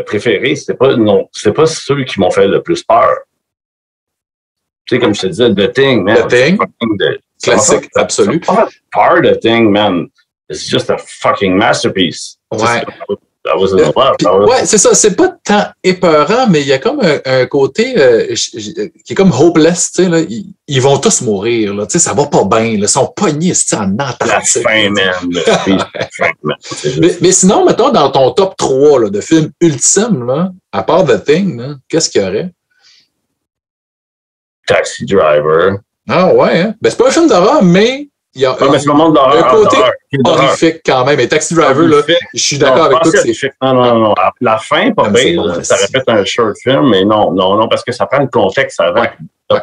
Préférés, c'était pas ceux qui m'ont fait le plus peur. Tu sais, comme je te disais, The Thing, man. The Thing. Classique, absolu. Pas peur, The Thing, man. It's just a fucking masterpiece. Ouais. That was in love. Ouais, c'est ça. C'est pas tant épeurant, mais il y a comme un côté qui est comme hopeless, tu sais, là. Ils vont tous mourir, là. Tu sais, ça va pas bien, là. Ils sont pognés, en Antarctique. La fin, man. Mais sinon, mettons, dans ton top 3 là, de films ultimes, là, à part The Thing, là, qu'est-ce qu'il y aurait? Taxi Driver. Ah ouais, hein? Ben, c'est pas un film d'horreur, mais il y a mais c'est le monde d'horreur, un côté horrifique quand même. Et Taxi Driver, là, je suis d'accord avec toi. Non. La fin, pas bien. Ça répète un short film, mais non, parce que ça prend le contexte avant. Ouais.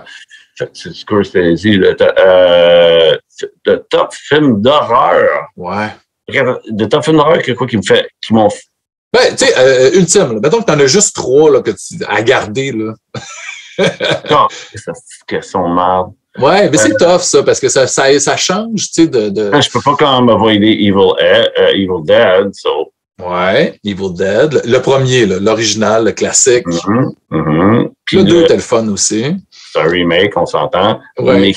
C'est Scorsese, le top film d'horreur. Ouais. Le top film d'horreur, qui m'ont. Ben, tu sais, ultime, là. Mettons que t'en as juste 3 là, à garder, là. Non, c'est une question de merde. Ouais, mais c'est tough, ça, parce que ça change, tu sais, de... Je peux pas quand même avoider Evil Dead, so. Ouais, Evil Dead. Le premier, là, l'original, le classique. Puis le 2 était le fun aussi. C'est un remake, on s'entend. Ouais. Mais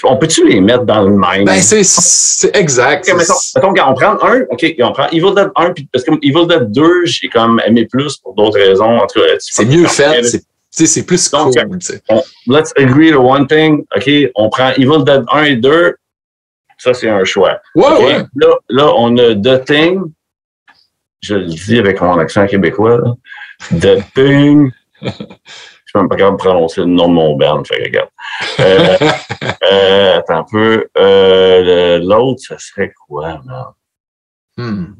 on peut-tu les mettre dans le même? Ben, c'est exact. Okay, mettons qu'on prend un, on prend Evil Dead 1, parce que Evil Dead 2, j'ai comme aimé plus pour d'autres raisons. En tout cas, c'est mieux fait, c'est plus cool. Let's agree to one thing. OK, on prend Evil Dead 1 et 2. Ça, c'est un choix. Ouais. Là, on a The Thing. Je le dis avec mon accent québécois. Là. The Thing. Je suis même pas capable de prononcer le nom de mon band. Fait que regarde. Attends un peu. L'autre, ça serait quoi, man?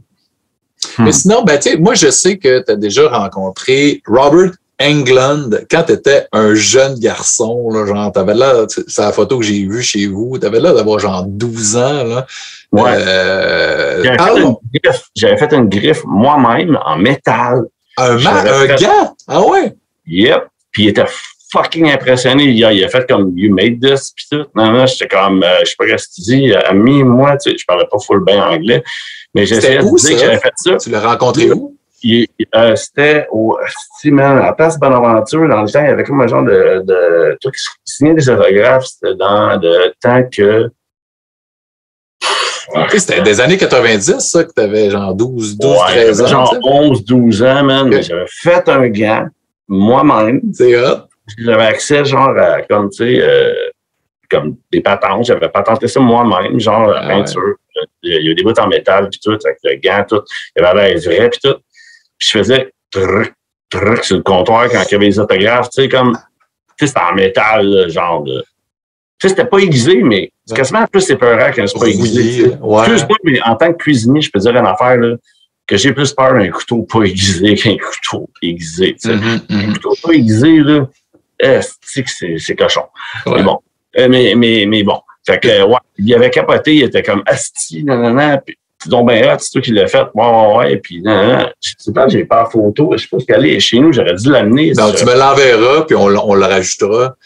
Mais sinon, ben, tu sais, moi, je sais que tu as déjà rencontré Robert Englund, quand tu étais un jeune garçon, là, genre, t'avais là, c'est la photo que j'ai vue chez vous, t'avais là d'avoir genre 12 ans, là. Ouais. J'avais fait une griffe moi-même en métal. Un gars? Ah ouais? Yep. Puis il était fucking impressionné. Il a fait comme You made this, pis tout. Non, j'étais comme, je sais pas ce que tu dis, ami, moi, tu sais, je parlais pas full bien anglais. Mais j'essayais de dire que j'avais fait ça. Tu l'as rencontré où? C'était au à la place Bonaventure, dans le temps, il y avait comme un genre de truc qui signait des autographes, c'était dans le temps que. C'était des années 90, ça, que t'avais genre 12, 13 ans. Genre 11, 12 ans, man. Mais j'avais fait un gant, moi-même. C'est hot. J'avais accès, genre, à, comme, tu sais, comme des patentes. J'avais patenté ça moi-même, genre, la peinture. Il y a des bouts en métal, puis tout, avec le gant, tout. Il y avait l'air vrai, puis tout. Puis je faisais truc sur le comptoir quand il y avait les autographes, tu sais, comme, tu sais, c'était en métal, là, genre, tu sais, c'était pas aiguisé, mais c'est quasiment plus épeurant quand c'est pas aiguisé. Ouais. Excuse-moi, mais en tant que cuisinier, je peux dire une affaire, là, que j'ai plus peur d'un couteau pas aiguisé qu'un couteau aiguisé, tu sais. Un couteau pas aiguisé, là, c'est cochon. Ouais. Mais bon. Mais bon. Fait que, ouais, il avait capoté, il était comme asti, nanana, puis donc, ben, c'est toi qui l'as fait. Ouais, puis, je sais pas, j'ai pas la photo. Je sais pas ce qu'elle est chez nous, j'aurais dû l'amener. Non, tu me l'enverras, puis on le rajoutera.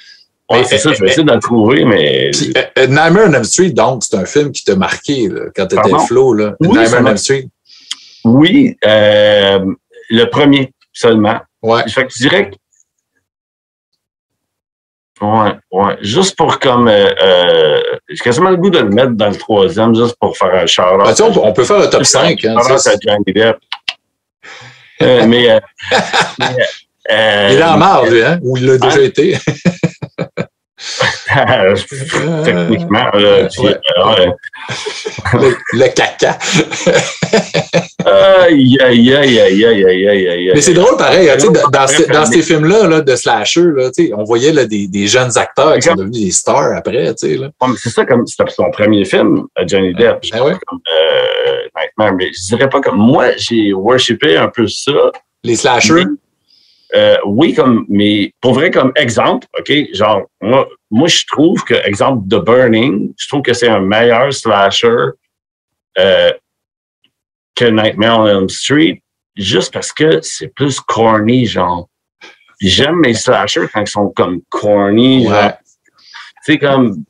Ouais, c'est ça, je vais essayer de le trouver, mais. Puis, Nightmare on Elm Street, donc, c'est un film qui t'a marqué, là, quand t'étais Flo, là. Oui, Nightmare on Elm Street. Oui, le premier seulement. Ouais. Fait que je dirais que. Ouais. Juste pour comme. J'ai quasiment le goût de le mettre dans le troisième, juste pour faire un shout-out. Ben, on peut faire le top 5. Hein, Johnny Depp. Mais il est dans la marde, lui, hein? Ou il l'a déjà été. Techniquement, le caca. Aïe. Mais c'est drôle pareil, hein, dans ces films-là là, de slasher, là, on voyait là, des jeunes acteurs qui sont devenus des stars après. Là. C'est ça, comme c'était son premier film, Johnny Depp. Ouais. Comme, Nightmare, mais je dirais pas comme moi, j'ai worshipé un peu ça. Les slashers? Oui, mais pour vrai, comme exemple, OK, genre, moi, je trouve que, exemple, The Burning, je trouve que c'est un meilleur slasher que Nightmare on Elm Street, juste parce que c'est plus corny, genre. J'aime mes slashers quand ils sont comme corny, genre. Tu sais, comme...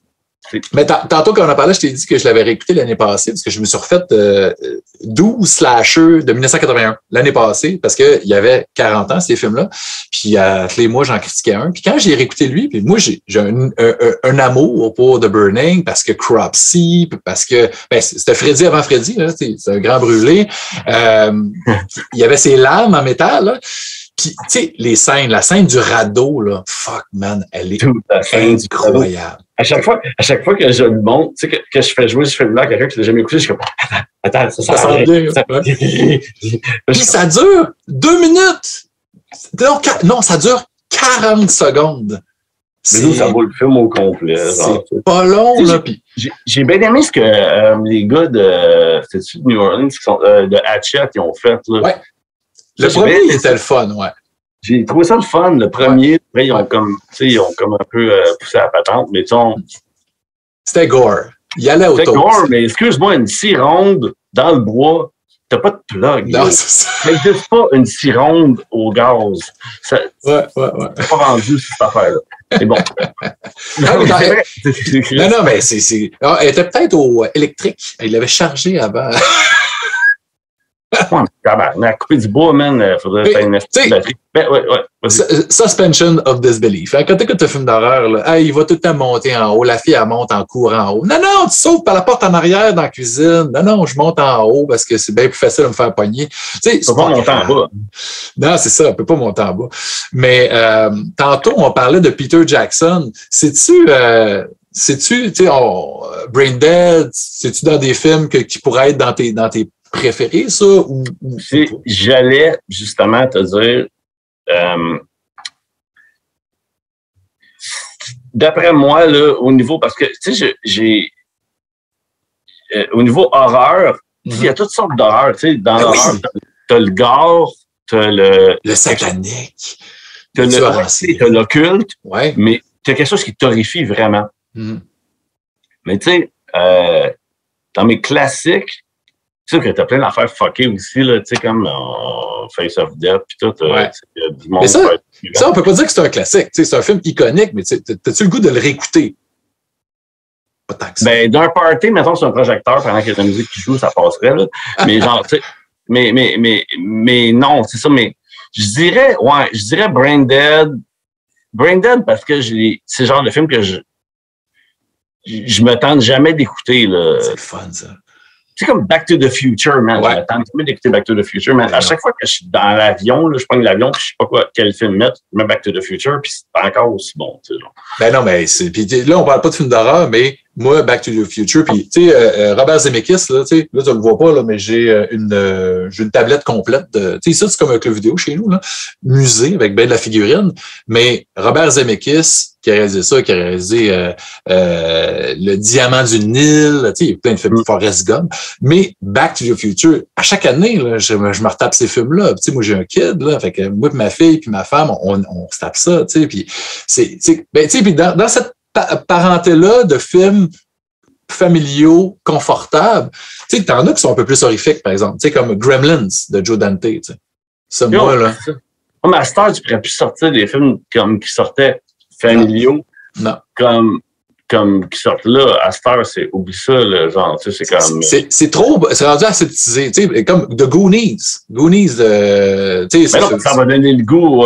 Mais tantôt, quand on a parlé, je t'ai dit que je l'avais réécouté l'année passée, parce que je me suis refait 12 slashers de 1981, l'année passée, parce qu'il y avait 40 ans, ces films-là. Puis, tous les mois, j'en critiquais un. Puis, quand j'ai réécouté lui, puis moi, j'ai un amour pour The Burning, parce que Cropsey, parce que, c'était Freddy avant Freddy, là, c'est un grand brûlé. Il y avait ses lames en métal, là. Puis, tu sais, la scène du radeau, là, fuck, man, elle est incroyable. À chaque fois que je le montre, tu sais, que je fais jouer ce film-là à quelqu'un qui l'a jamais écouté, je suis comme, attends, ça sent bien. Puis ça dure 2 minutes. Non, ça dure 40 secondes. Mais nous, ça vaut le film au complet. C'est pas long, là. J'ai bien aimé ce que les gars de New Orleans, de Hatchet, ils ont fait, là. Ouais. Le premier, c'était le fun, ouais. J'ai trouvé ça le fun, le premier. Après, ils ont comme un peu poussé la patente, mais c'était gore. Il allait au C'était gore, mais excuse-moi, une scie ronde dans le bois, t'as pas de plug. Non, c'est ça. Ça n'existe pas une scie ronde au gaz. Ouais. C'est pas vendu, cette affaire-là. C'est bon. Non, mais c'est. Elle était peut-être au électrique. Il l'avait chargé avant. Tabarnak, couper du bois, man, faudrait faire une batterie. Suspension of disbelief. Quand t'écoutes un film d'horreur, là, il va tout le temps monter en haut, la fille, elle monte en courant en haut. Non, tu sautes par la porte en arrière dans la cuisine. Non, je monte en haut parce que c'est bien plus facile de me faire pogner. Tu peux pas monter en bas. Non, c'est ça, on peut pas monter en bas. Mais tantôt, on parlait de Peter Jackson. Sais-tu, Brain Dead, c'est-tu dans des films qui pourraient être dans tes préféré, ça? J'allais justement te dire, d'après moi, là, au niveau, parce que, tu sais, au niveau horreur, il y a toutes sortes d'horreurs, tu sais, dans l'horreur, t'as le gore, t'as le satanique, t'as l'occulte, ouais. Mais t'as quelque chose qui t'horrifie vraiment. Mais tu sais, dans mes classiques, tu sais que t'as plein d'affaires fuckées aussi, là, tu sais, comme Face of Death, pis tout. Ouais. Du monde mais ça, on peut pas dire que c'est un classique. C'est un film iconique, mais t'as-tu le goût de le réécouter? Pas tant que ça. Ben, d'un party, mettons, sur un projecteur, pendant qu'il y a de la musique qui joue, ça passerait, là. Mais genre, tu sais, mais non, c'est ça, mais je dirais Brain Dead. Brain Dead parce que c'est le genre de film que je me tente jamais d'écouter, là. C'est le fun, ça. C'est comme Back to the Future, man. Ouais. Je m'attends jamais d'écouter Back to the Future, man. À chaque fois que je suis dans l'avion, là, je prends l'avion, puis je sais pas quel film mettre, je mets Back to the Future, puis c'est pas encore aussi bon, tu sais. Ben non, mais puis là, on parle pas de film d'horreur, mais Moi, Back to the Future, puis tu sais, Robert Zemeckis, là, tu le vois pas, là, mais j'ai une tablette complète de. Tu sais, ça, c'est comme un club vidéo chez nous, là. Musée avec ben de la figurine. Mais Robert Zemeckis, qui a réalisé ça, qui a réalisé Le Diamant du Nil, tu sais, il y a plein de films, Forrest Gump. Mais Back to the Future, à chaque année, là, je me retape ces films-là. Tu sais, moi, j'ai un kid, là, fait que moi, puis ma fille, puis ma femme, on se tape ça, tu sais, puis puis dans cette parenté-là de films familiaux, confortables, tu sais, t'en as qui sont un peu plus horrifiques, par exemple, tu sais, comme Gremlins de Joe Dante, tu sais. Ça, moi, là. Mais à cette heure, tu pourrais plus sortir des films comme qui sortaient familiaux. Non. Comme qui sortent là. À cette heure, oublie ça, là, genre, tu sais, c'est comme. C'est trop, c'est rendu aseptisé, tu sais, comme The Goonies. Goonies, tu sais, ça va donner le goût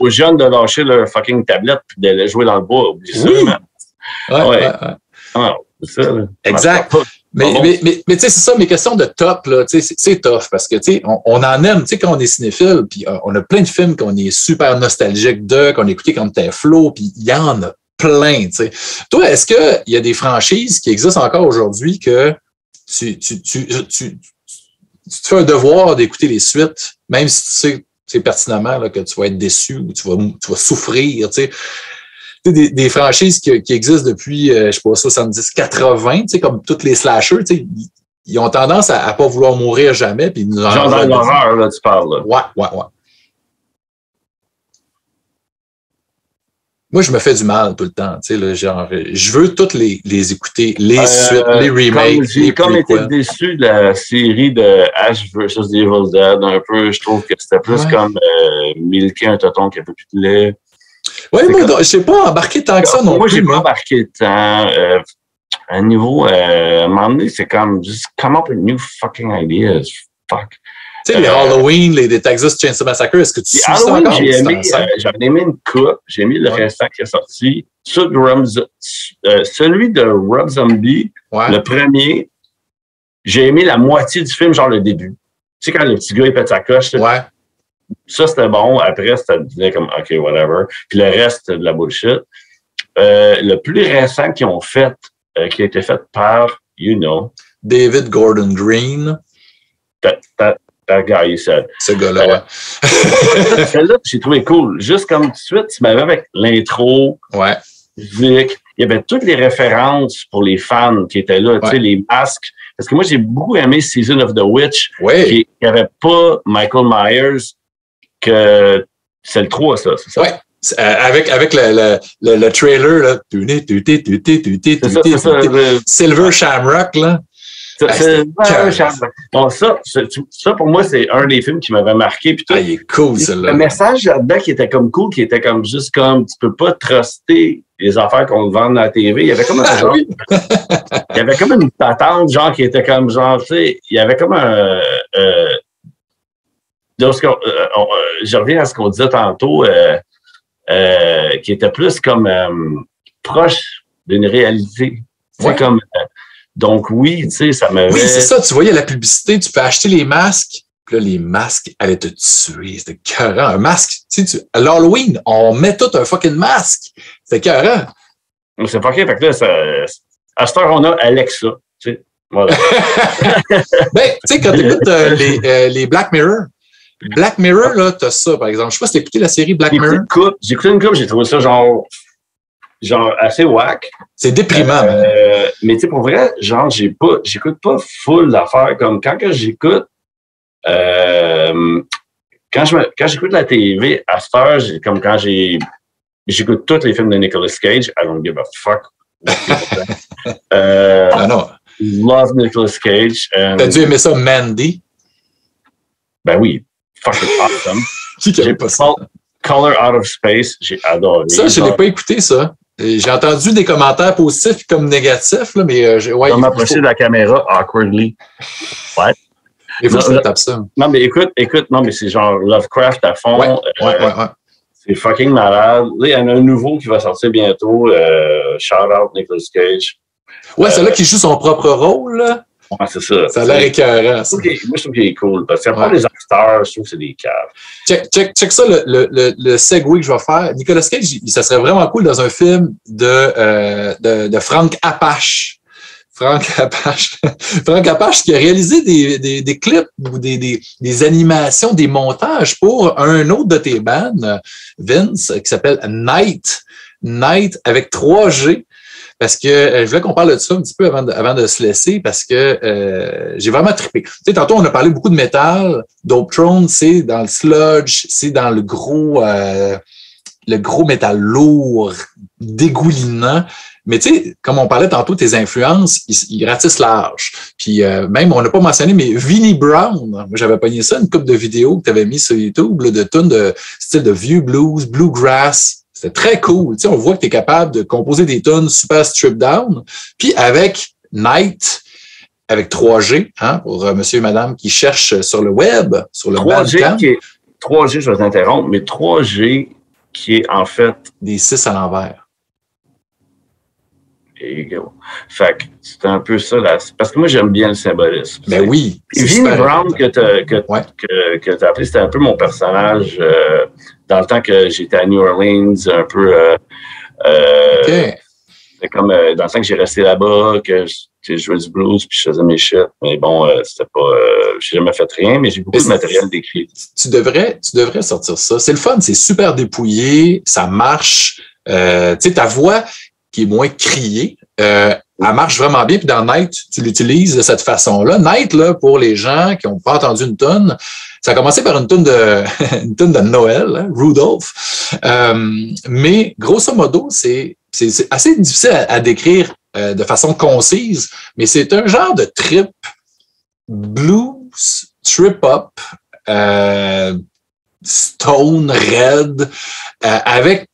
aux jeunes de lâcher leur fucking tablette et de jouer dans le bois. Oublie ça, man. Ouais. Ah, c'est ça, là. Exact. Mais tu sais, c'est ça, mes questions de top, là, tu sais, c'est tough parce que, tu sais, on en aime, tu sais, quand on est cinéphile, puis on a plein de films qu'on est super nostalgique de, qu'on a écouté quand on était flow, puis il y en a plein, tu sais. Toi, est-ce qu'il y a des franchises qui existent encore aujourd'hui que tu fais un devoir d'écouter les suites, même si tu sais pertinemment là, que tu vas être déçu ou tu vas souffrir, tu sais. Des franchises qui existent depuis, je sais pas, 70, 80, tu sais, comme toutes les slashers, tu sais, ils ont tendance à pas vouloir mourir jamais. Puis genre dans l'horreur, là, tu parles. Là. Ouais. Moi, je me fais du mal tout le temps, tu sais, là, genre, je veux toutes les écouter, les suites, les remakes. J'ai comme été déçu de la série de Ash vs. The Evil Dead, un peu, je trouve que c'était plus comme milquer un tonton qui a plus de lait. Oui, moi, je sais pas embarquer tant que ça non plus. Moi, j'ai pas embarqué tant. À un niveau, à un moment donné, c'est comme, just come up with new fucking ideas. Fuck. Tu sais, les Halloween, les Texas Chainsaw Massacre, est-ce que tu sais ça encore? J'en ai aimé une coupe. J'ai aimé le récent qui est sorti. Celui de Rob Zombie, le premier, j'ai aimé la moitié du film, genre le début. Tu sais, quand le petit gars, il pète sa coche. Ouais. Ça, c'était bon. Après, c'était comme, OK, whatever. Puis le reste, c'était de la bullshit. Le plus récent qu'ils ont fait, qui a été fait par, David Gordon Green. That guy, he said. Ce gars-là, ouais. Celle-là, j'ai trouvé cool. Juste comme tout de suite, tu m'avais avec l'intro. Ouais. Musique. Il y avait toutes les références pour les fans qui étaient là, tu sais, les masques. Parce que moi, j'ai beaucoup aimé Season of the Witch. Oui. Qui avait pas Michael Myers, que c'est le 3, ça, c'est ça? Oui. Avec le trailer, là. C'est ça. Silver Shamrock, là. Bon, ça, pour moi, c'est un des films qui m'avait marqué. Puis il est cool, celui-là. Le message là-dedans qui était comme cool, qui était comme juste comme tu peux pas truster les affaires qu'on te vend dans la TV. Il y avait comme un genre. Il y avait comme une patente, genre, qui était comme genre, tu sais, il y avait comme un. Je reviens à ce qu'on disait tantôt, qui était plus comme proche d'une réalité. C'est comme. Donc oui, tu sais, ça m'avait... Oui, c'est ça. Tu voyais la publicité, tu peux acheter les masques, puis là, les masques allaient te tuer. C'était écœurant. Un masque, tu sais, à l'Halloween, on met tout un fucking masque. C'était écœurant. C'est fucking, fait que là, à cette heure, on a Alexa, tu sais. Voilà. Ben, tu sais, quand tu écoutes les Black Mirror, là, t'as ça, par exemple. Je sais pas si t'as écouté la série Black Mirror. J'ai écouté une coupe, j'ai trouvé ça genre assez whack. C'est déprimant. Mais tu sais, pour vrai, genre, j'écoute pas full d'affaires. Comme quand que j'écoute, quand j'écoute la TV, à cette heure, comme quand j'écoute tous les films de Nicolas Cage, I don't give a fuck. Non. Love Nicolas Cage. T'as dû aimer ça, Mandy? Ben oui. Fucking awesome. J'ai pas ça. Color Out of Space, j'ai adoré. Ça, je l'ai pas écouté, ça. J'ai entendu des commentaires positifs comme négatifs, là, mais on m'a approché de la caméra awkwardly. Ouais. Il faut que je tape ça. Non, mais écoute, non, mais c'est genre Lovecraft à fond. Ouais. C'est fucking malade. Là, il y en a un nouveau qui va sortir bientôt. Shout out Nicolas Cage. Ouais, c'est là qui joue son propre rôle, là. Ouais, c'est ça. Ça a l'air écœurant, ça. Moi, je trouve qu'il est cool. Parce que pas les acteurs, je trouve que c'est des caves. Check ça, le segue que je vais faire. Nicolas Cage, ça serait vraiment cool dans un film de Frank Apache. Frank Apache qui a réalisé des clips ou des animations, des montages pour un autre de tes bands, Vince, qui s'appelle Night avec 3G. Parce que je voulais qu'on parle de ça un petit peu avant de se laisser, parce que j'ai vraiment trippé. Tu sais, tantôt, on a parlé beaucoup de métal. Dope Throne, c'est dans le sludge, c'est dans le gros métal lourd, dégoulinant. Mais tu sais, comme on parlait tantôt, tes influences, ils ratissent large. Puis même, on n'a pas mentionné, mais Vinnie Brown, j'avais pogné ça, une couple de vidéos que tu avais mis sur YouTube, là, de tunes de style de vieux blues, bluegrass. C'était très cool. Tu sais, on voit que tu es capable de composer des tunes super stripped down. Puis avec Night, avec 3G, hein, pour monsieur et madame qui cherchent sur le web, sur le 3G, 3G, je vais t'interrompre, mais 3G qui est en fait... Des 6 à l'envers. Fait que c'est un peu ça, là. Parce que moi, j'aime bien le symbolisme. Ben oui. Vinnie Brown que tu as appelé, c'était un peu mon personnage dans le temps que j'étais à New Orleans, un peu. Okay. C'est comme dans le temps que j'ai resté là-bas, que je jouais du blues puis je faisais mes shit. Mais bon, c'était pas. J'ai jamais fait rien, mais j'ai beaucoup de matériel d'écrit. Tu devrais sortir ça. C'est le fun, c'est super dépouillé, ça marche. Tu sais, ta voix qui est moins criée, elle marche vraiment bien. Puis dans Night, tu l'utilises de cette façon-là. Night, là, pour les gens qui n'ont pas entendu une tonne, ça a commencé par une tonne de Noël, hein, Rudolph. Mais grosso modo, c'est assez difficile à décrire de façon concise, mais c'est un genre de trip blues, trip-hop, stone, red, avec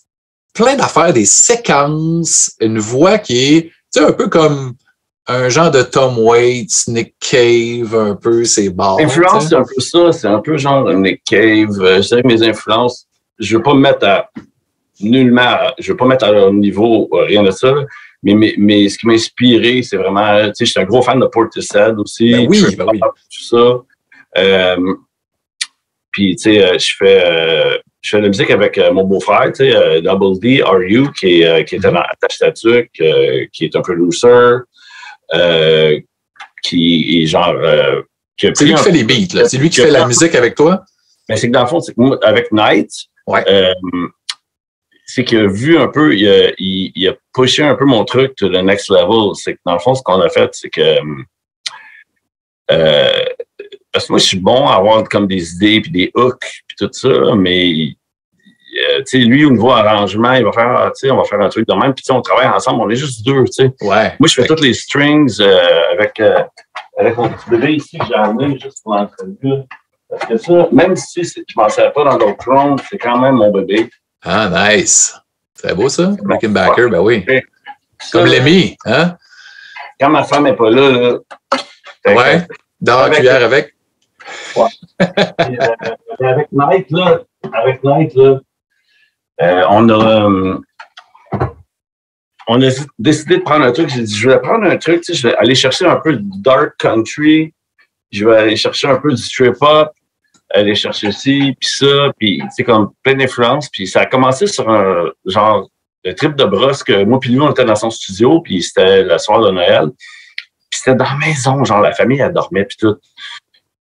plein d'affaires, des séquences, une voix qui est, tu sais, un peu comme un genre de Tom Waits, Nick Cave, un peu, c'est barres. Influence, c'est un peu ça, c'est un peu genre Nick Cave. Je sais que mes influences, je veux pas me mettre je veux pas mettre à leur niveau, rien de ça, mais ce qui m'a inspiré, c'est vraiment, tu sais, je suis un gros fan de Portishead aussi. Ben oui. Tout ça. Puis, tu sais, je fais de la musique avec mon beau-frère, tu sais, Double D, RU, qui était dans Attache Statuc, qui est un peu loser, qui est genre... c'est lui qui fait les beats, là. C'est lui qui fait la musique avec toi? Mais c'est que dans le fond, c'est que moi, avec Night, c'est qu'il a vu un peu, il a pushé un peu mon truc to the next level. C'est que dans le fond, ce qu'on a fait, c'est que... parce que moi, je suis bon à avoir comme des idées puis des hooks puis tout ça, mais tu sais, lui, au niveau arrangement, il va faire, tu sais, on va faire un truc de même, puis on travaille ensemble, on est juste deux, tu sais. Ouais. Moi, je fais toutes les strings avec mon petit bébé ici que j'ai amené juste pour l'entrevue. Parce que ça, même si je m'en sers pas dans d'autres Throne, c'est quand même mon bébé. Ah, nice. Très beau, ça. Rickenbacker, ben oui. Comme Lemmy, hein? Quand ma femme n'est pas là, ouais. Dans la cuillère avec. Ouais. Avec Night, là, on a décidé de prendre un truc. J'ai dit, je vais prendre un truc, tu sais, je vais aller chercher un peu de dark country, je vais aller chercher un peu du trip-hop, aller chercher ci, puis ça, puis c'est comme plein d'influence. Puis ça a commencé sur un genre de trip de brosse que moi puis lui, on était dans son studio, puis c'était le soir de Noël. Puis c'était dans la maison, genre la famille, elle dormait, puis tout.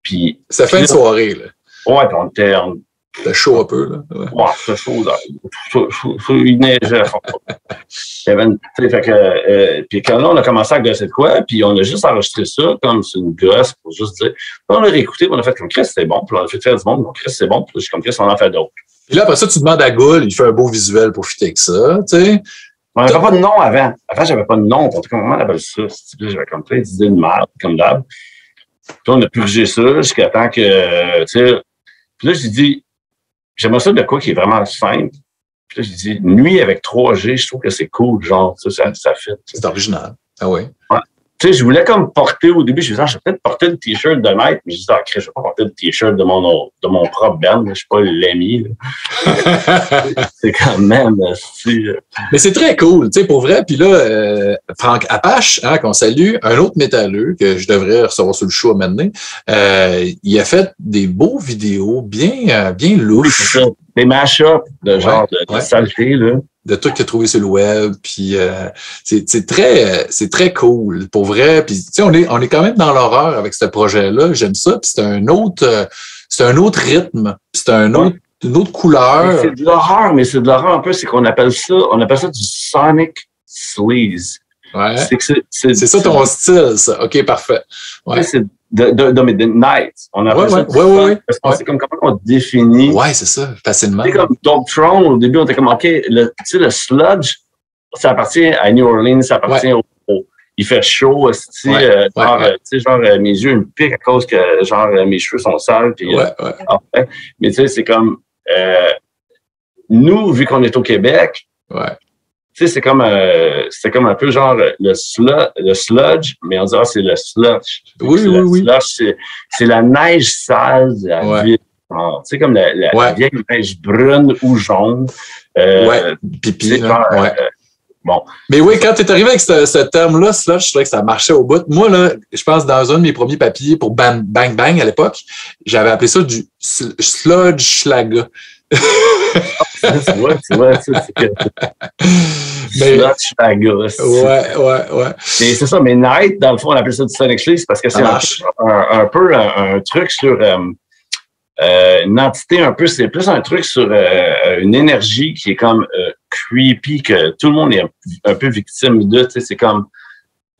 Puis ça fait une soirée, là. Ouais, puis on était... C'était chaud un peu, là. Ouais, c'était chaud, là. Il neigeait. Fait que, puis quand là, on a commencé à gosser de quoi, puis on a juste enregistré ça comme c'est une gosse pour juste dire. Puis on a réécouté, puis on a fait comme Chris, c'est bon. Puis on a fait faire du monde, donc Chris, c'est bon. Puis je suis comme Chris, on en fait d'autres. Puis là, après ça, tu demandes à Goul, il fait un beau visuel pour fitter avec ça, tu sais. On n'avait pas de nom avant. Avant, j'avais pas de nom. Comment on appelle ça? J'avais comme plein d'idées de merde, comme d'hab. Puis on a purgé ça jusqu'à temps que, tu sais. Puis là, j'ai dit, j'aimerais ça de quoi qui est vraiment simple. Puis là, j'ai dit, nuit avec 3G, je trouve que c'est cool, genre, ça fait. C'est original. Ah oui. Ouais. tu sais, je voulais comme porter au début, je me disais, je vais peut-être porter le t-shirt de Night, mais je disais, je vais pas porter le t-shirt de mon propre band, je suis pas l'ami. C'est quand même Mais c'est très cool, tu sais, pour vrai. Puis là, Franck Apache, hein, qu'on salue, un autre métalleux que je devrais recevoir sur le show à maintenant, il a fait des beaux vidéos bien louches. Oui, c'est ça. Des mash-ups de genre de saleté, là. De trucs que tu trouvé sur le web, puis c'est très cool, pour vrai. Puis tu sais, on est quand même dans l'horreur avec ce projet-là. J'aime ça. Puis c'est un autre rythme, c'est une autre couleur. C'est de l'horreur, mais c'est de l'horreur un peu. C'est qu'on appelle ça du sonic sleaze. Ouais. C'est ça ton style, ça. Ok, parfait. Ouais. C'est de Night. On appelle ça. Parce que c'est comme comment on définit. Ouais, c'est ça, facilement. C'est comme Dogthrone, au début, on était comme, OK, le sludge, ça appartient à New Orleans, ça appartient au. Il fait chaud, genre, mes yeux me piquent à cause que, genre, mes cheveux sont sales. Puis, mais tu sais, c'est comme, nous, vu qu'on est au Québec, tu sais, c'est comme un peu genre le sludge, mais on dirait c'est le slush. Oui. Slush, c'est la neige sale de la ville. Tu sais, comme la vieille neige brune ou jaune. Pipi. Bon. Mais oui, quand tu es arrivé avec ce terme-là, slush, je trouvais que ça marchait au bout. Moi, là, je pense dans un de mes premiers papiers pour Bang Bang à l'époque, j'avais appelé ça du sludge schlaga. Tu vois, c'est que. Ouais. Et c'est ça, mais Night, dans le fond, on appelle ça du Sonic Sleaze parce que c'est un peu un truc sur une entité un peu, c'est plus un truc sur une énergie qui est comme creepy, que tout le monde est un peu victime de, tu sais, c'est comme,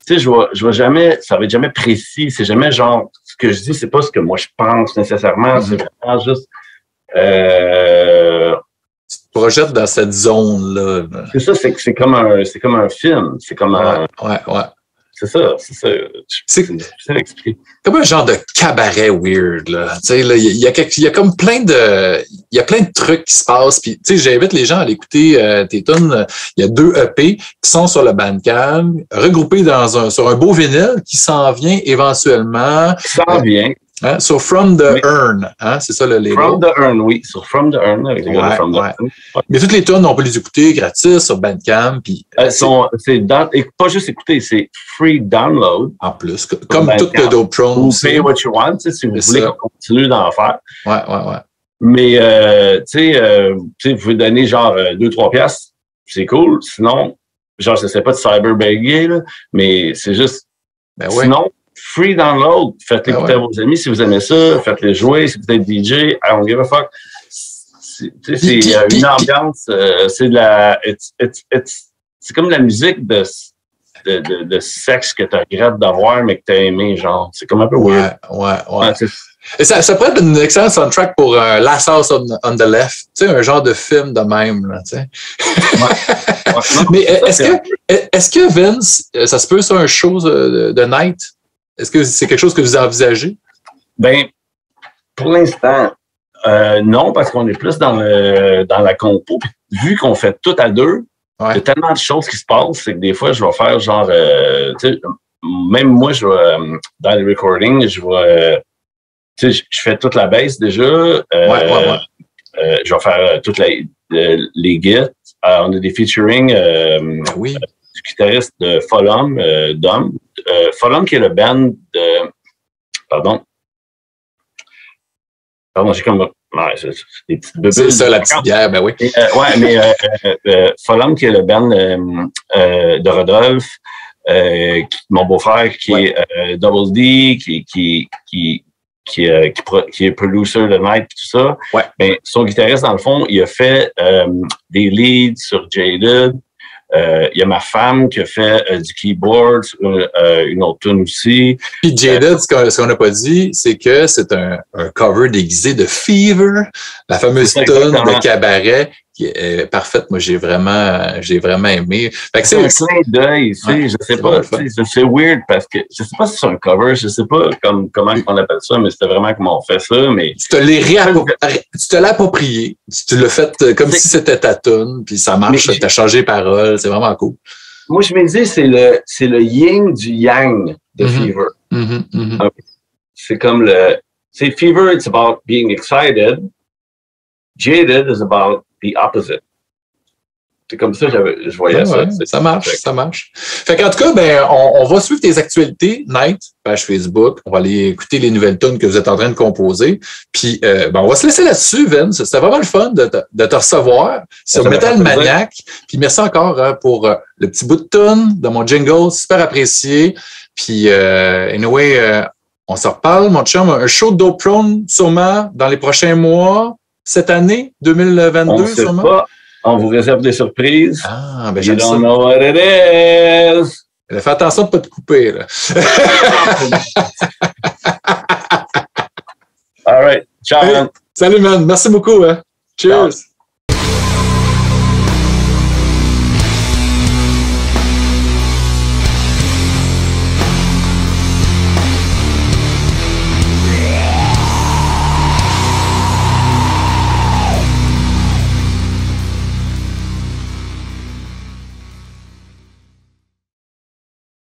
tu sais, je vois jamais, ça va être jamais précis, c'est jamais genre, ce que je dis, c'est pas ce que moi je pense nécessairement, c'est vraiment juste, tu te projettes dans cette zone-là. C'est ça, c'est comme un film, c'est comme C'est ça. C'est expliqué. Comme un genre de cabaret weird, là. Tu sais, là, il y a comme plein de trucs qui se passent. Puis, tu sais, j'invite les gens à l'écouter tes tunes. Il y a 2 EP qui sont sur le Bandcamp, regroupés sur un beau vinyle qui s'en vient éventuellement. Hein, sur From the Urn, hein, c'est ça le label. From the Urn, oui. Sur From the Urn, avec les gars de From the Urn. Mais toutes les tunes, on peut les écouter gratis sur Bandcamp. Puis, et pas juste écouter, c'est free download. En plus, comme tout le Dope Throne. Vous payez what you want, si vous voulez qu'on continue d'en faire. Ouais. Mais, tu sais, vous pouvez donner genre 2-3 piastres, c'est cool. Sinon, genre, je sais pas de cyberbugger, là, mais c'est juste. Sinon, free download, faites l'écouter à vos amis si vous aimez ça, faites-les jouer si vous êtes DJ, I don't give a fuck. C'est une ambiance, c'est de la, c'est comme de la musique de sexe que tu regrettes d'avoir mais que tu as aimé, genre. C'est comme un peu weird. Ouais. Et ça pourrait être une excellente soundtrack pour Last House on the Left, tu sais, un genre de film de même, là, tu sais. Mais est-ce que Vince, ça se peut sur un show de Night? Est-ce que c'est quelque chose que vous envisagez? Ben, pour l'instant, non, parce qu'on est plus dans la compo. Puis, vu qu'on fait tout à deux, il y a tellement de choses qui se passent, c'est que des fois, je vais faire genre, tu sais, même moi, je vais, dans les recordings, je vais, tu sais, je fais toute la bass déjà. Je vais faire toutes les guides. On a des featuring du guitariste de Folum, Dom. Folum qui est le band de... Pardon, j'ai comme... c'est des petites bulles. C'est ça, la petite bière, ben oui. Folum qui est le band de Rodolphe, mon beau-frère qui est Double D, qui est producer de Night et tout ça. Ben, son guitariste, dans le fond, il a fait des leads sur Jaded. Il y a ma femme qui a fait du keyboard, une autre tune aussi. Puis Jaded, ce qu'on n'a pas dit, c'est que c'est un cover déguisé de Fever, la fameuse tune de cabaret qui est parfaite. Moi, j'ai vraiment aimé. Fait que c'est un clin d'œil, tu sais, je sais pas, c'est weird parce que je sais pas si c'est un cover, je sais pas comment on appelle ça, mais c'était vraiment comment on fait ça, mais tu te l'as approprié, tu l'as fait comme si c'était ta tune, puis ça marche, t'as changé les paroles, c'est vraiment cool. moi, je me dis, c'est le yin du yang de Fever. C'est comme Fever, it's about being excited. Jaded is about the opposite. C'est comme ça que je voyais ça. Ça marche. Fait qu'en tout cas, ben, on va suivre tes actualités, Night, page Facebook. On va aller écouter les nouvelles tunes que vous êtes en train de composer. Puis, ben, on va se laisser là-dessus, Vince. C'était vraiment le fun de te recevoir sur Metal Maniac. Puis, merci encore pour le petit bout de tune de mon jingle. Super apprécié. Puis, anyway, on se reparle, mon chum. Un show de Dope Throne, sûrement, dans les prochains mois. Cette année, 2022, sûrement. Pas. On vous réserve des surprises. Ah, ben j'aime ça. You don't know what it is. Fais attention de ne pas te couper, là. All right. Ciao, man. Salut, man. Merci beaucoup. Hein. Cheers. Ciao.